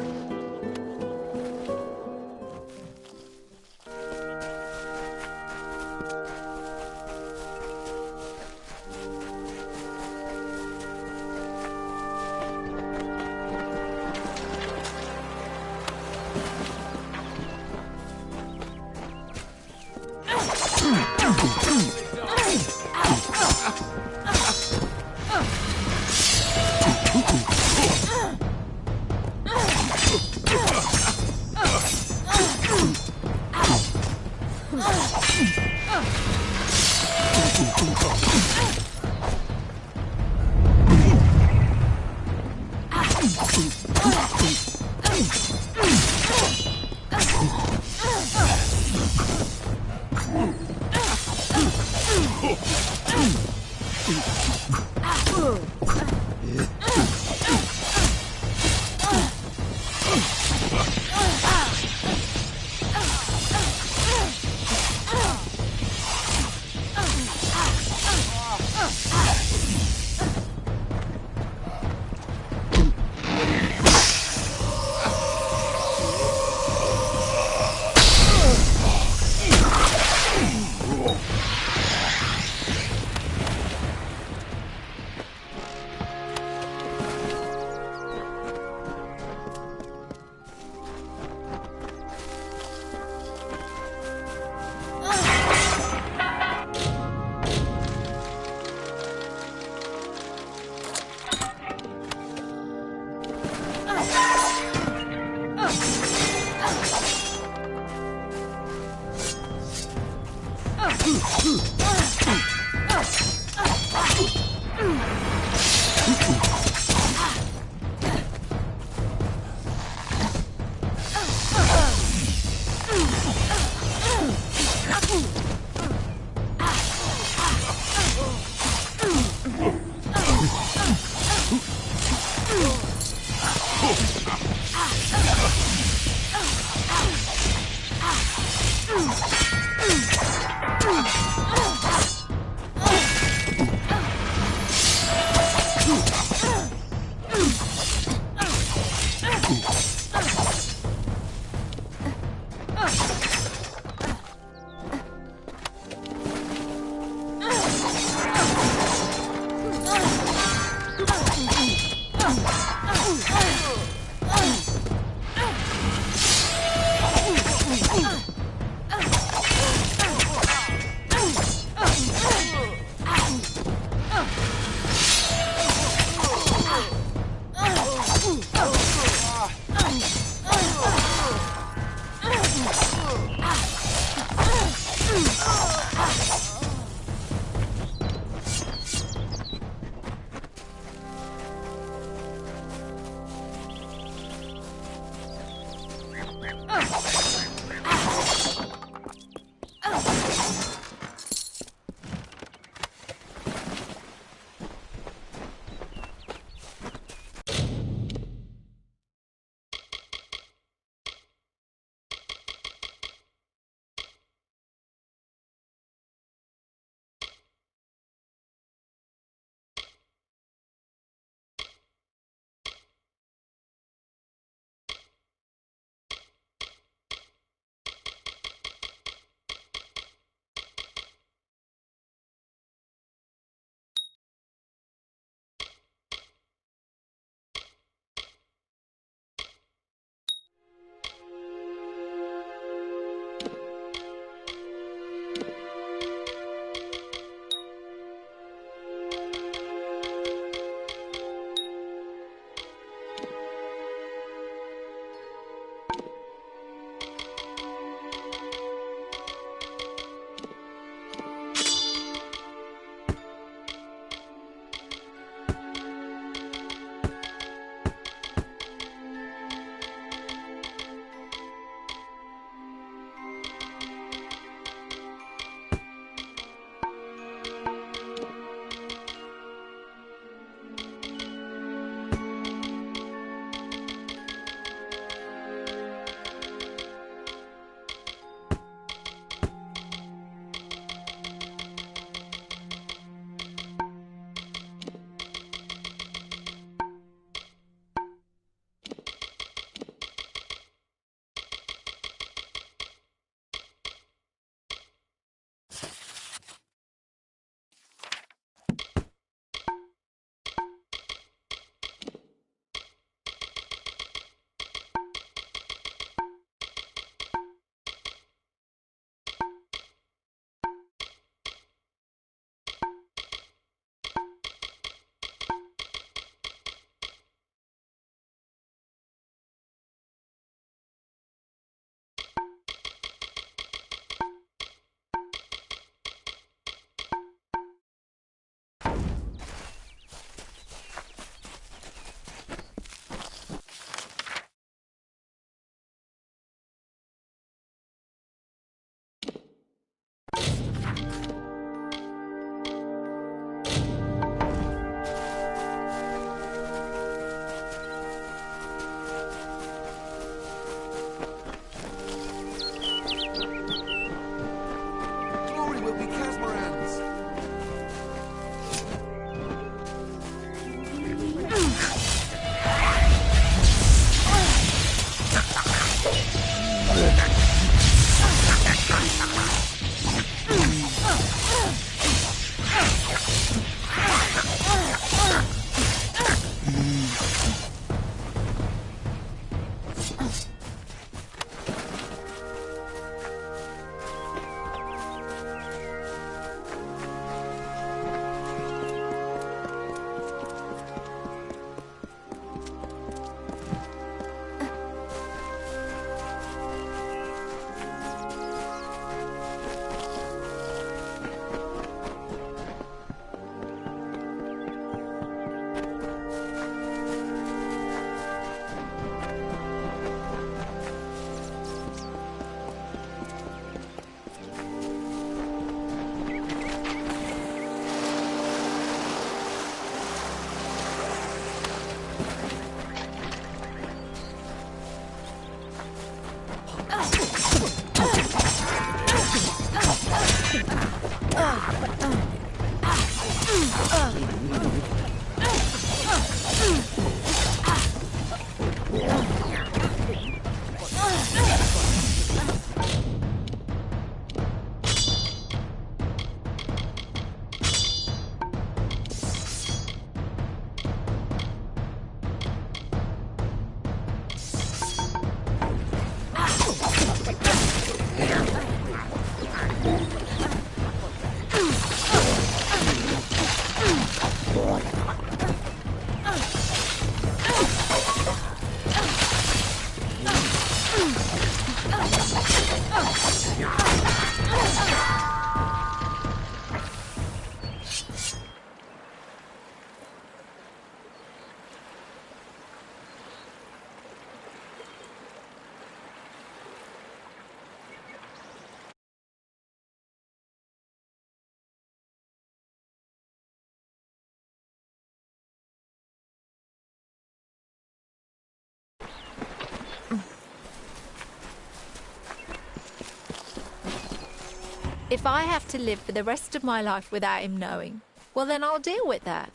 If I have to live for the rest of my life without him knowing, well then I'll deal with that.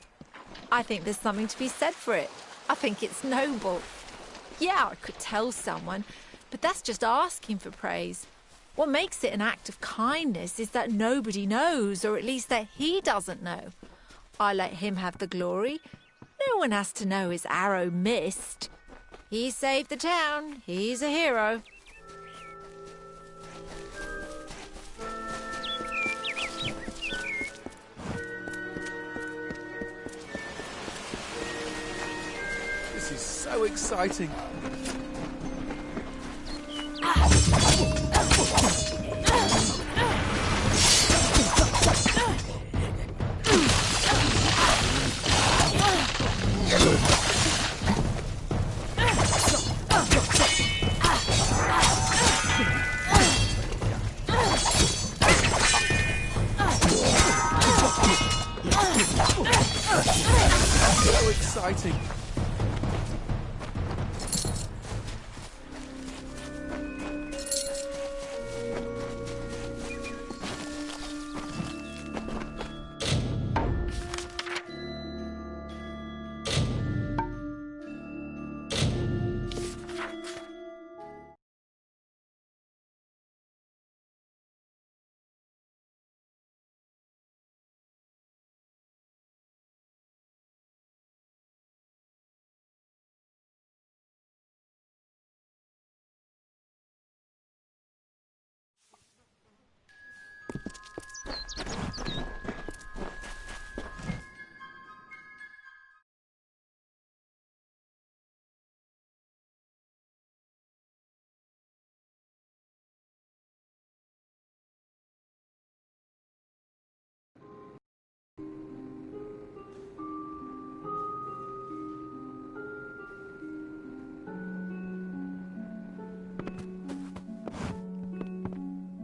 I think there's something to be said for it. I think it's noble. Yeah, I could tell someone, but that's just asking for praise. What makes it an act of kindness is that nobody knows, or at least that he doesn't know. I let him have the glory. No one has to know his arrow missed. He saved the town. He's a hero. This is so exciting. So exciting.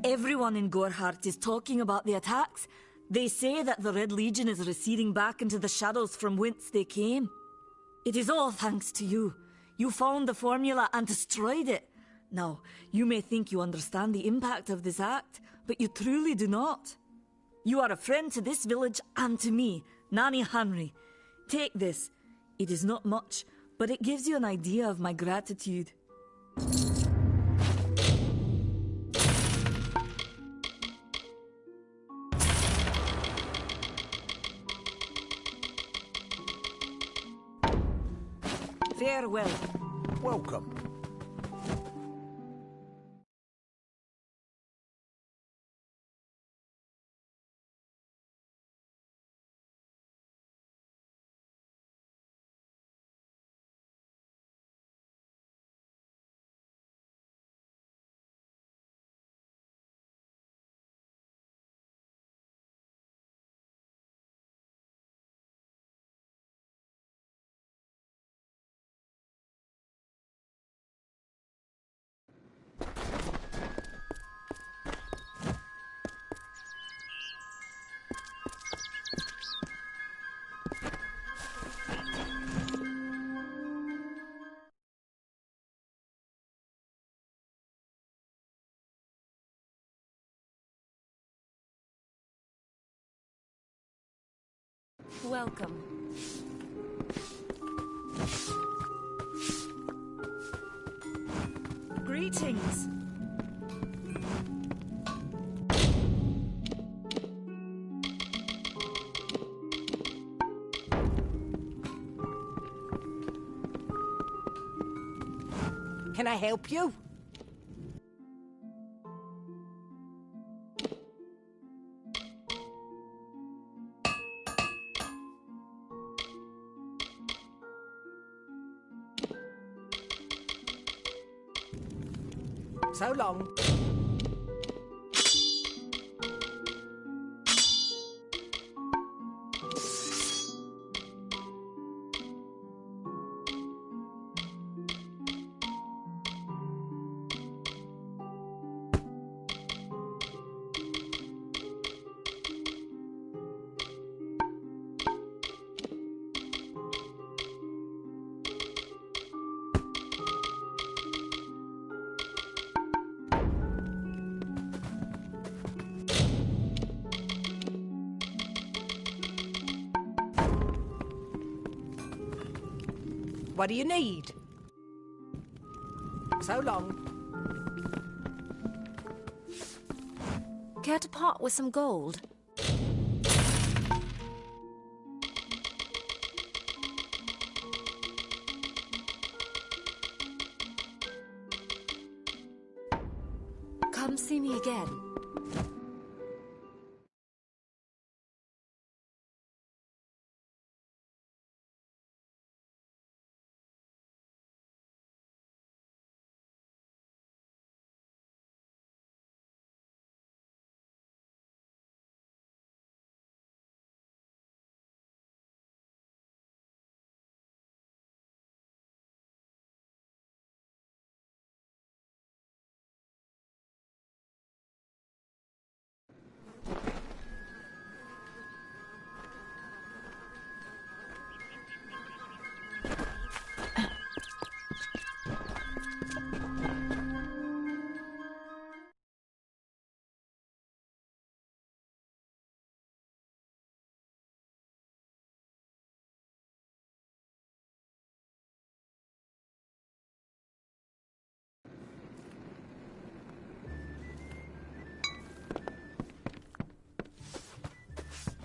Everyone in Gorhart is talking about the attacks. They say that the Red Legion is receding back into the shadows from whence they came. It is all thanks to you. You found the formula and destroyed it. Now, you may think you understand the impact of this act, but you truly do not. You are a friend to this village and to me, Nanny Henry. Take this. It is not much, but it gives you an idea of my gratitude. Farewell. Welcome. Welcome. Greetings. Can I help you? So long. What do you need? So long. Care to part with some gold? Come see me again.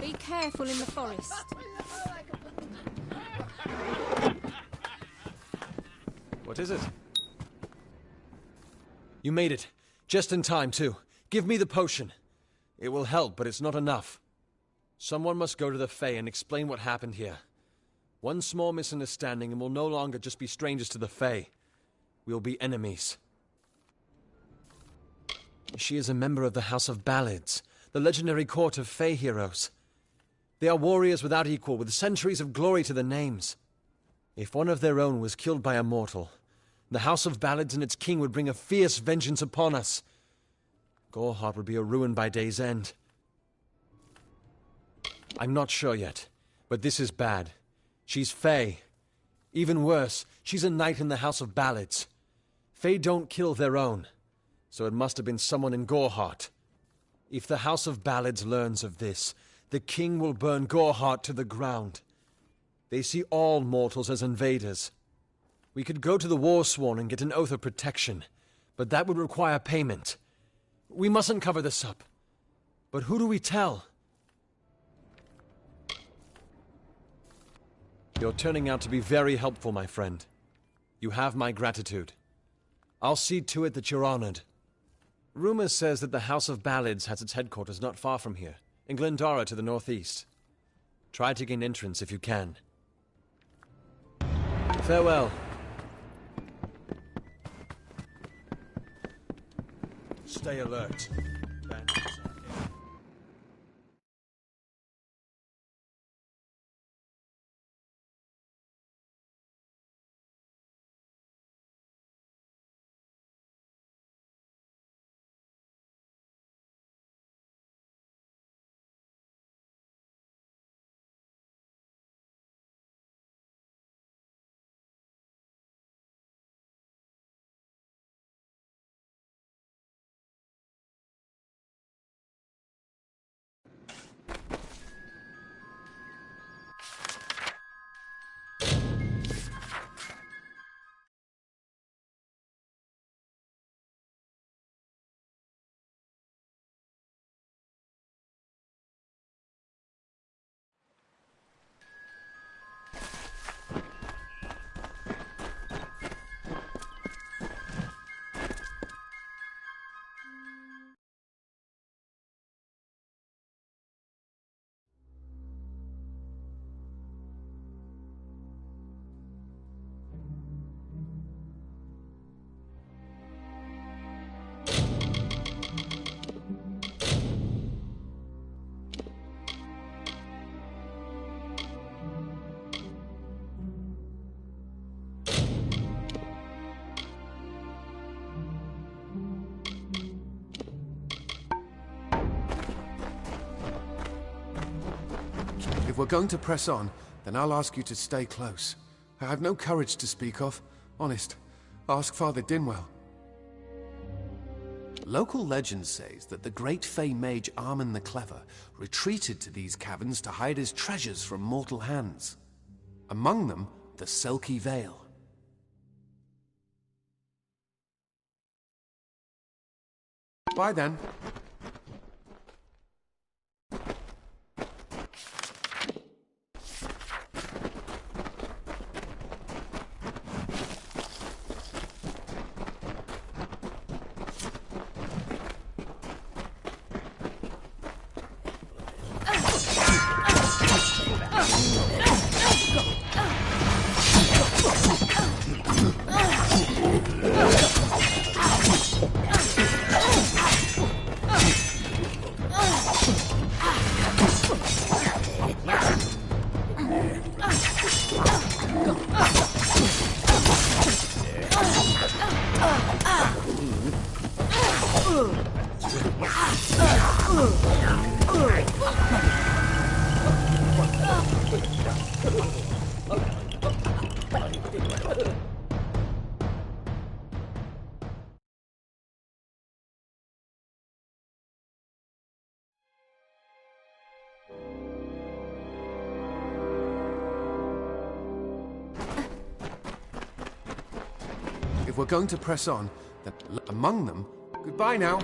Be careful in the forest. What is it? You made it. Just in time, too. Give me the potion. It will help, but it's not enough. Someone must go to the Fae and explain what happened here. One small misunderstanding and we'll no longer just be strangers to the Fae. We'll be enemies. She is a member of the House of Ballads, the legendary court of Fae heroes. They are warriors without equal, with centuries of glory to their names. If one of their own was killed by a mortal, the House of Ballads and its king would bring a fierce vengeance upon us. Gorehart would be a ruin by day's end. I'm not sure yet, but this is bad. She's Fae. Even worse, she's a knight in the House of Ballads. Fae don't kill their own, so it must have been someone in Gorehart. If the House of Ballads learns of this, the king will burn Gorehart to the ground. They see all mortals as invaders. We could go to the Warsworn and get an oath of protection, but that would require payment. We mustn't cover this up. But who do we tell? You're turning out to be very helpful, my friend. You have my gratitude. I'll see to it that you're honored. Rumor says that the House of Ballads has its headquarters not far from here, in Glendara to the northeast. Try to gain entrance if you can. Farewell. Stay alert. If we're going to press on, then I'll ask you to stay close. I have no courage to speak of. Honest. Ask Father Dinwell. Local legend says that the great Fey mage Armin the Clever retreated to these caverns to hide his treasures from mortal hands. Among them the Selkie Vale. Bye then. If we're going to press on, then among them, goodbye now.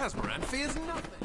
Casmaran fears nothing.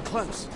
close.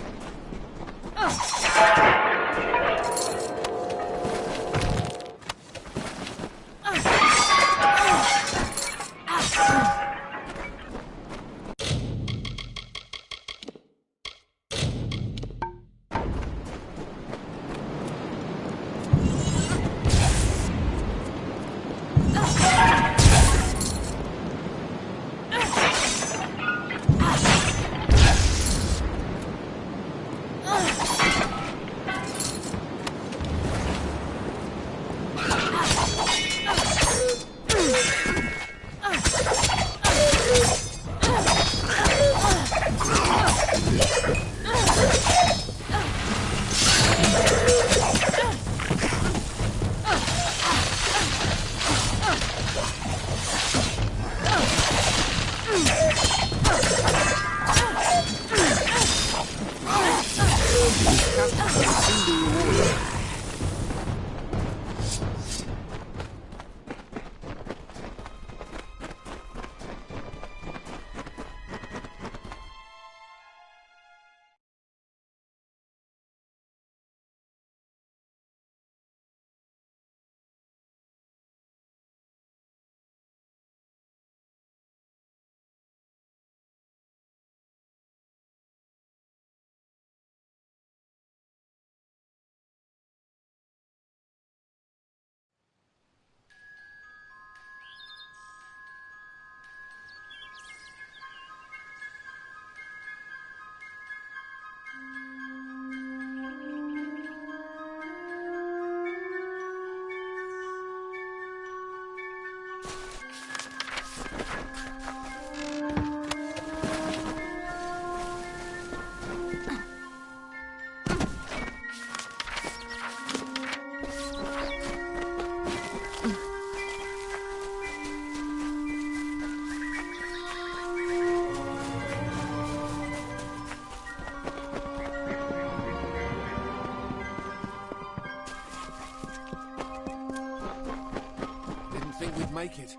Make it.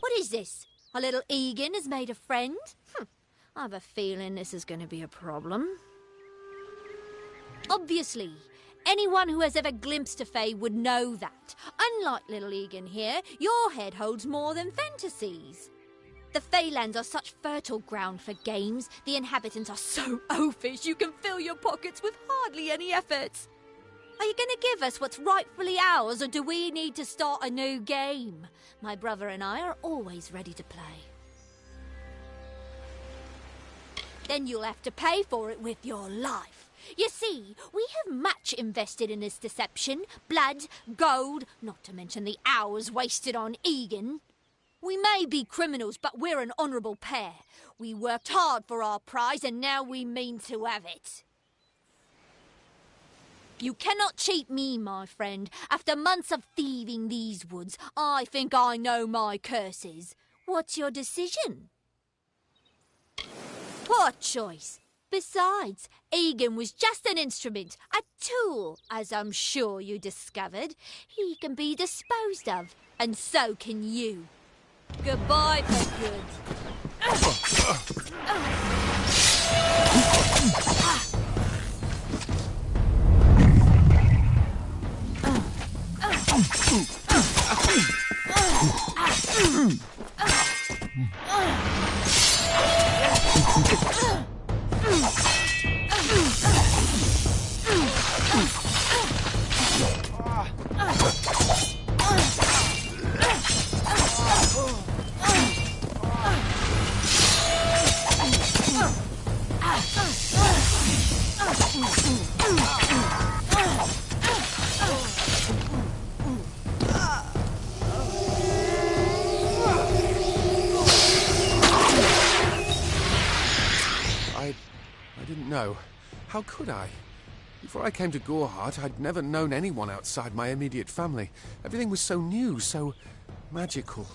What is this? Our little Egan has made a friend? I have a feeling this is going to be a problem. Obviously, anyone who has ever glimpsed a fae would know that. Unlike little Egan here, your head holds more than fantasies. The Feylands are such fertile ground for games. The inhabitants are so oafish you can fill your pockets with hardly any effort. Are you going to give us what's rightfully ours, or do we need to start a new game? My brother and I are always ready to play. Then you'll have to pay for it with your life. You see, we have much invested in this deception. Blood, gold, not to mention the hours wasted on Egan. We may be criminals, but we're an honourable pair. We worked hard for our prize, and now we mean to have it. You cannot cheat me, my friend. After months of thieving these woods, I think I know my curses. What's your decision? Poor choice. Besides, Egan was just an instrument, a tool, as I'm sure you discovered. He can be disposed of, and so can you. Goodbye, for good. No. How could I? Before I came to Gorhart, I'd never known anyone outside my immediate family. Everything was so new, so magical.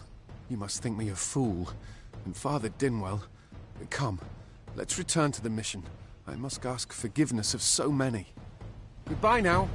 You must think me a fool. And Father Dinwell... Come, let's return to the mission. I must ask forgiveness of so many. Goodbye now.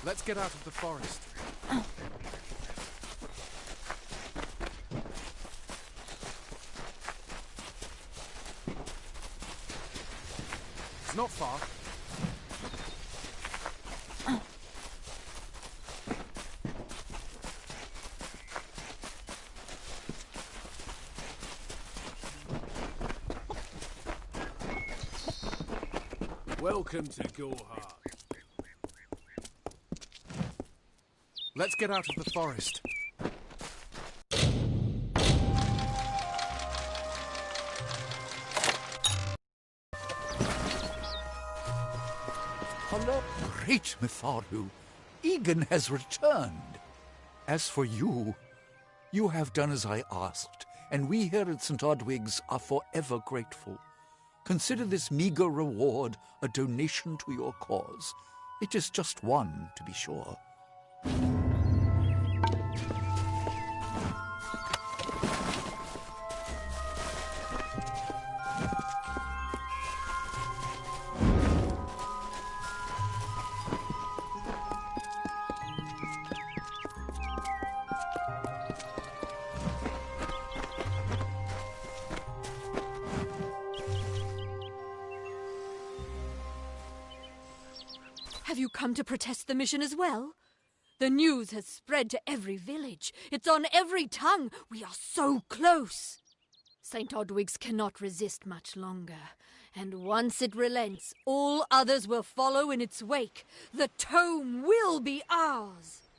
Let's get out of the forest. It's not far. Welcome to Gohart. Let's get out of the forest. Hello, great Mitharu. Egan has returned. As for you, you have done as I asked, and we here at St. Odwig's are forever grateful. Consider this meager reward a donation to your cause. It is just one, to be sure. Have you come to protest the mission as well? The news has spread to every village. It's on every tongue. We are so close. St. Odwig's cannot resist much longer. And once it relents, all others will follow in its wake. The tome will be ours.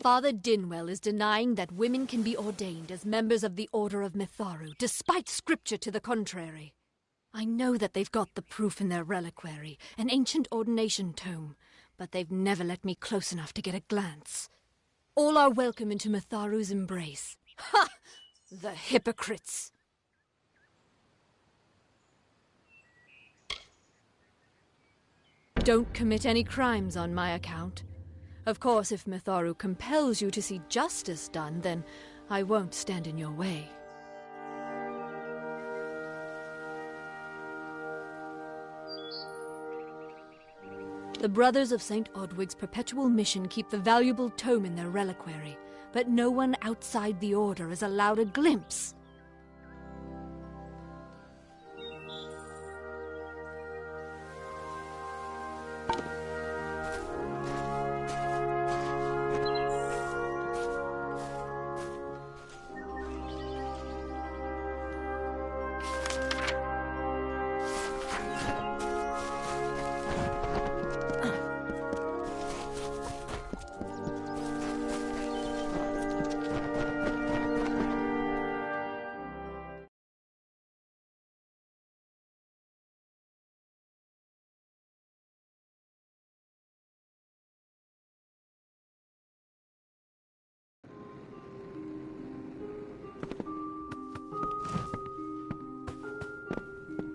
Father Dinwell is denying that women can be ordained as members of the Order of Mitharu, despite scripture to the contrary. I know that they've got the proof in their reliquary, an ancient ordination tome, but they've never let me close enough to get a glance. All are welcome into Mitharu's embrace. Ha! The hypocrites! Don't commit any crimes on my account. Of course, if Mitharu compels you to see justice done, then I won't stand in your way. The Brothers of St. Odwig's perpetual mission keep the valuable tome in their reliquary, but no one outside the Order is allowed a glimpse.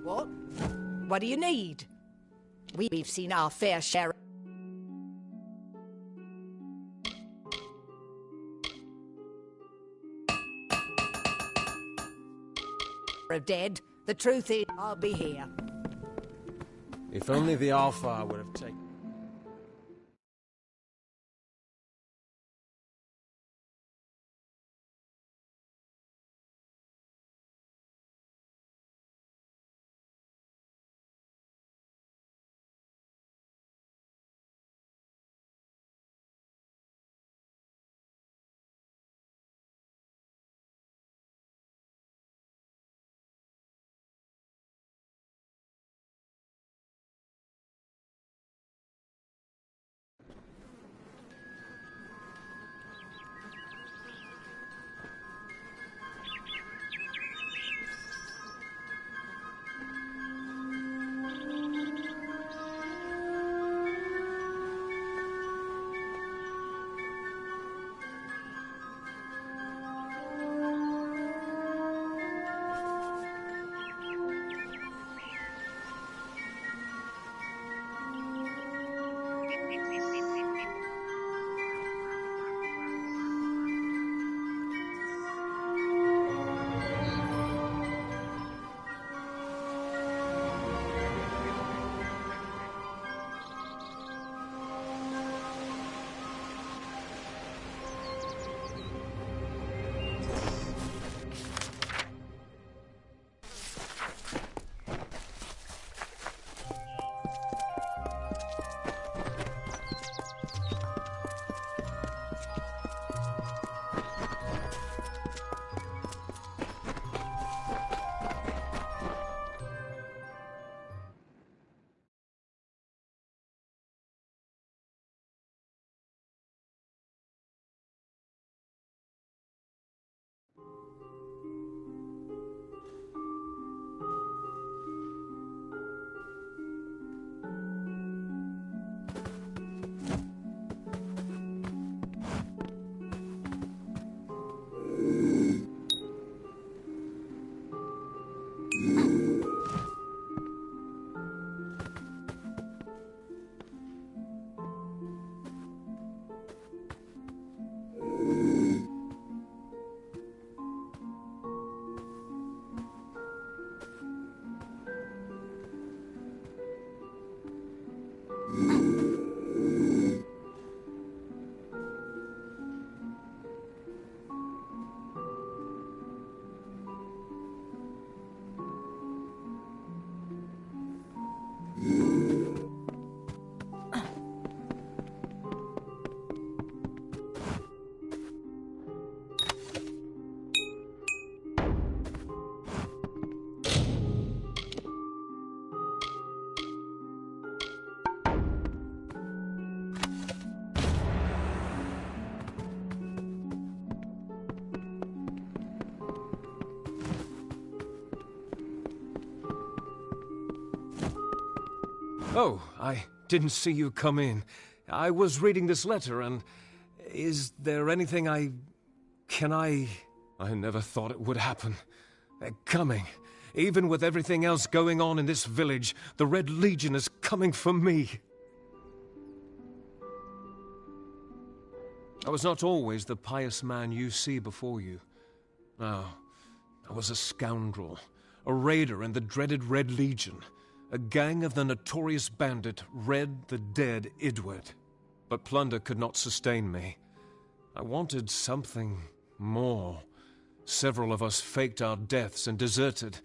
What? What do you need? We've seen our fair share of dead. The truth is, I'll be here. If only the Alpha would have taken... Oh, I didn't see you come in. I was reading this letter, and is there anything Can I never thought it would happen. They're coming. Even with everything else going on in this village, the Red Legion is coming for me. I was not always the pious man you see before you. No, I was a scoundrel, a raider in the dreaded Red Legion, a gang of the notorious bandit Red the Dead Edward. But plunder could not sustain me. I wanted something more. Several of us faked our deaths and deserted,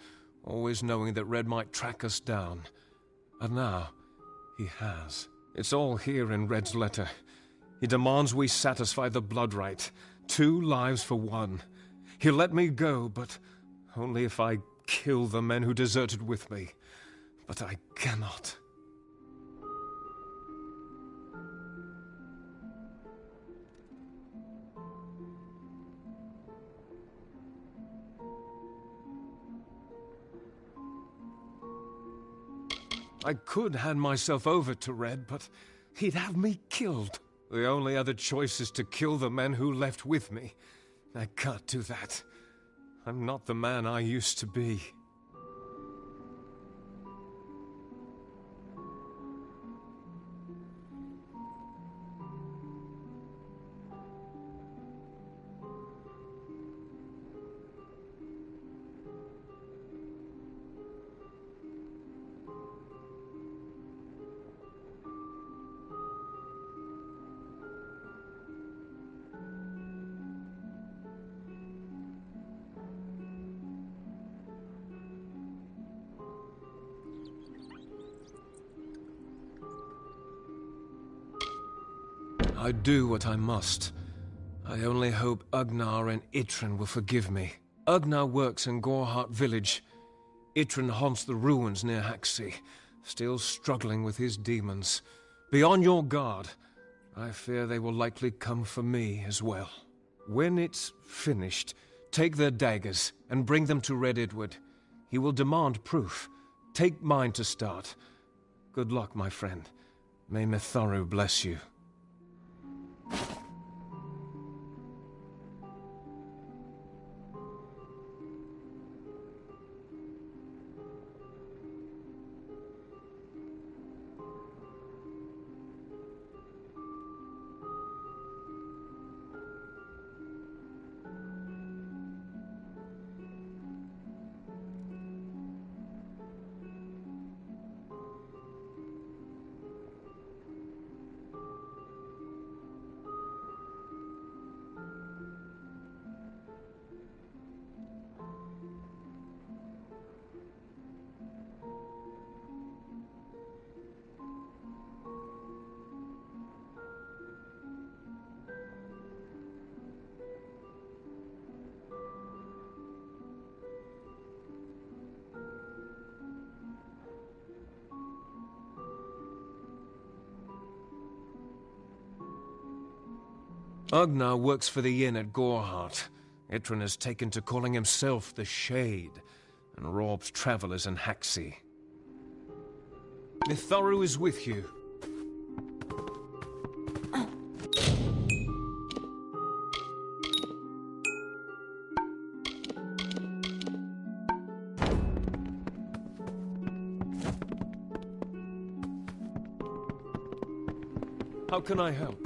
always knowing that Red might track us down. And now, he has. It's all here in Red's letter. He demands we satisfy the blood rite. 2 lives for 1. He'll let me go, but only if I kill the men who deserted with me. But I cannot. I could hand myself over to Red, but he'd have me killed. The only other choice is to kill the men who left with me. I can't do that. I'm not the man I used to be. I do what I must. I only hope Ugnar and Itrin will forgive me. Ugnar works in Gorhart village. Itrin haunts the ruins near Haxi, still struggling with his demons. Be on your guard. I fear they will likely come for me as well. When it's finished, take their daggers and bring them to Red Edward. He will demand proof. Take mine to start. Good luck, my friend. May Mitharu bless you. Ugnar works for the inn at Gorhart. Itrin has taken to calling himself the Shade, and robs travelers in Haxi. Mitharu is with you. How can I help?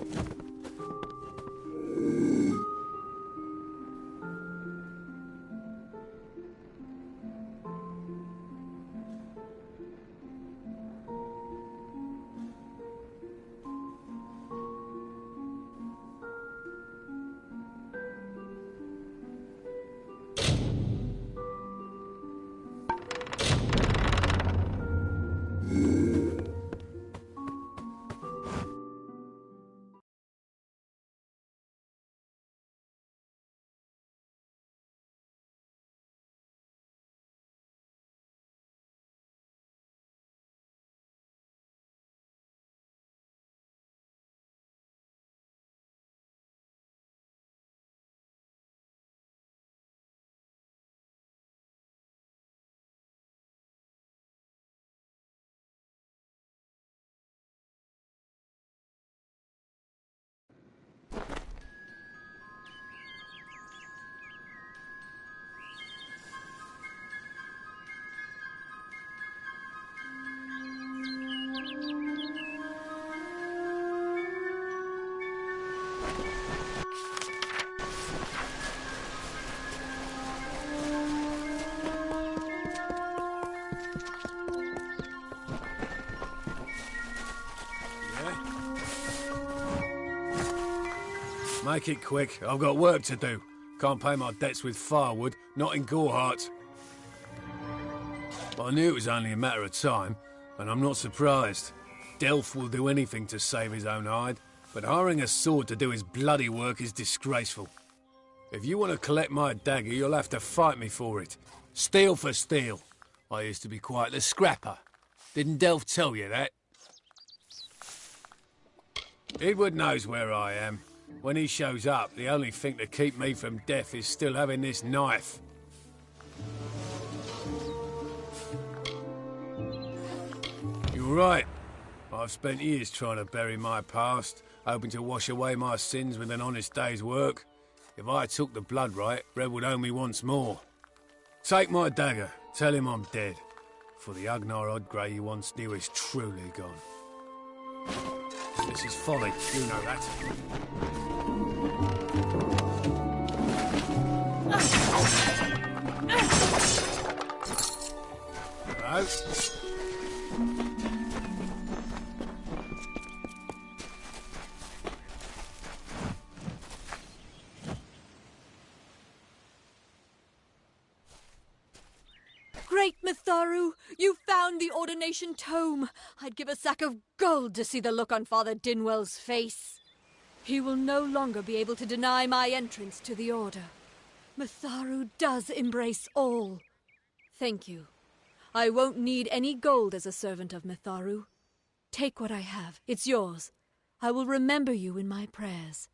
Make it quick. I've got work to do. Can't pay my debts with firewood, not in Gorehart. I knew it was only a matter of time, and I'm not surprised. Delph will do anything to save his own hide, but hiring a sword to do his bloody work is disgraceful. If you want to collect my dagger, you'll have to fight me for it. Steel for steel. I used to be quite the scrapper. Didn't Delph tell you that? Edward knows where I am. When he shows up, the only thing to keep me from death is still having this knife. You're right. I've spent years trying to bury my past, hoping to wash away my sins with an honest day's work. If I took the blood right, Red would owe me once more. Take my dagger, tell him I'm dead, for the Agnar Odgrey you once knew is truly gone. This is folly, you know that. Hello? Great Mitharu, you found the ordination tome. I'd give a sack of gold to see the look on Father Dinwell's face. He will no longer be able to deny my entrance to the Order. Mitharu does embrace all. Thank you. I won't need any gold as a servant of Mitharu. Take what I have. It's yours. I will remember you in my prayers.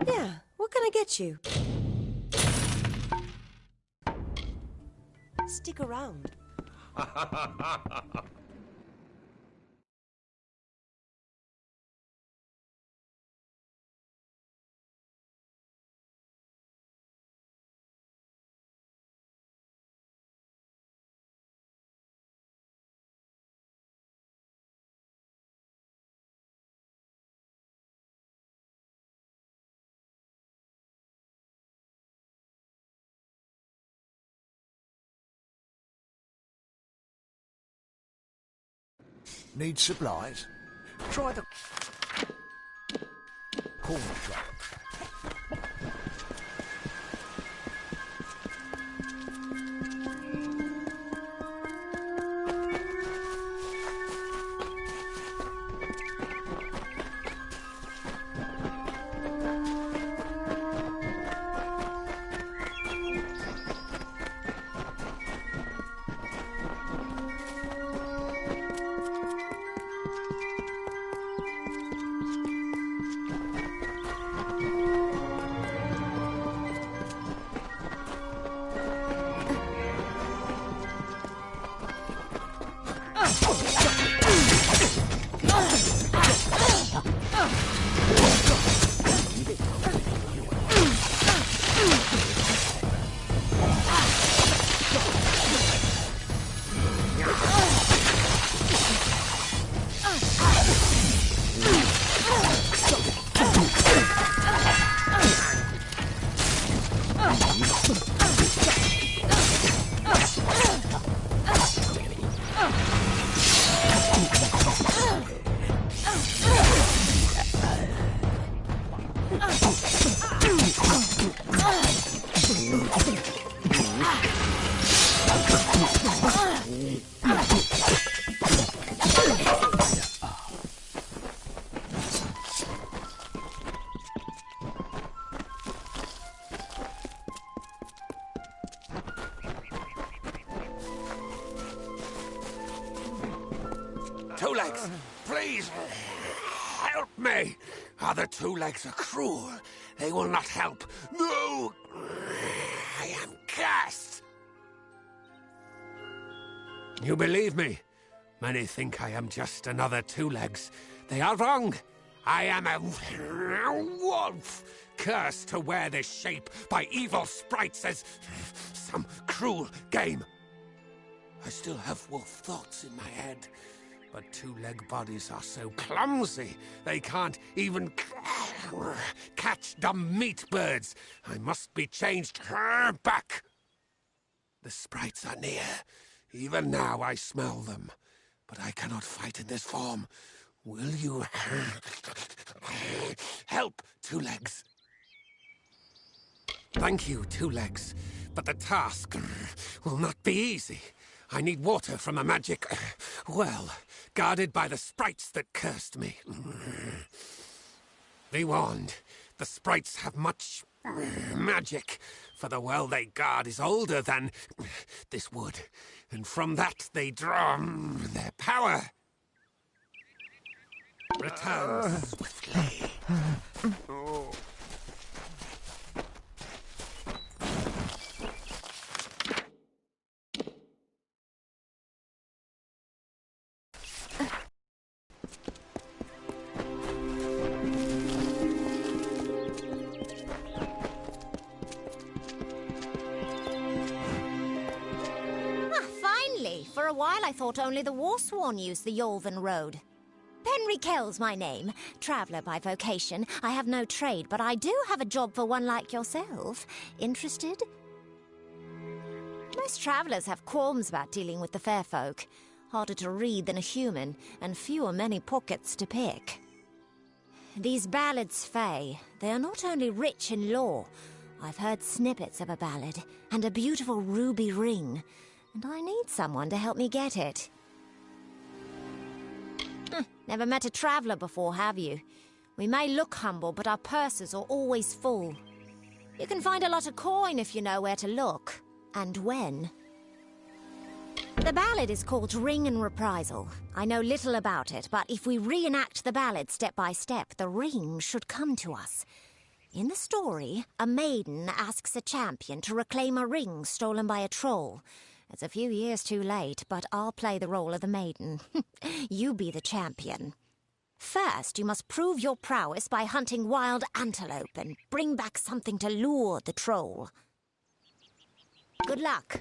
Yeah, what can I get you? Stick around. Need supplies? Try the corner shop. Two Legs, please, help me. Other Two Legs are cruel. They will not help. No! I am cursed. You believe me? Many think I am just another Two Legs. They are wrong. I am a wolf, cursed to wear this shape by evil sprites as some cruel game. I still have wolf thoughts in my head, but two-leg bodies are so clumsy, they can't even catch dumb meat birds. I must be changed back. The sprites are near. Even now I smell them, but I cannot fight in this form. Will you help, Two Legs? Thank you, Two Legs, but the task will not be easy. I need water from a magic well, guarded by the sprites that cursed me. Be warned, the sprites have much magic, for the well they guard is older than this wood, and from that they draw their power. Return swiftly. Finally! For a while I thought only the Warsworn used the Yolven Road. Penry Kell's my name. Traveller by vocation. I have no trade, but I do have a job for one like yourself. Interested? Most travellers have qualms about dealing with the fair folk. Harder to read than a human, and many pockets to pick. These ballads, Fae, they are not only rich in lore. I've heard snippets of a ballad, and a beautiful ruby ring, and I need someone to help me get it. Never met a traveller before, have you? We may look humble, but our purses are always full. You can find a lot of coin if you know where to look, and when. The ballad is called Ring and Reprisal. I know little about it, but if we reenact the ballad step by step, the ring should come to us. In the story, a maiden asks a champion to reclaim a ring stolen by a troll. It's a few years too late, but I'll play the role of the maiden. You be the champion. First, you must prove your prowess by hunting wild antelope and bring back something to lure the troll. Good luck.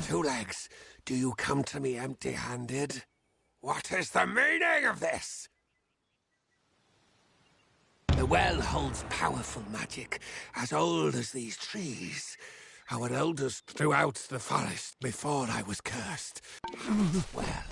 Two Legs, do you come to me empty-handed? What is the meaning of this? The well holds powerful magic, as old as these trees. Our elders throughout the forest before I was cursed. Well...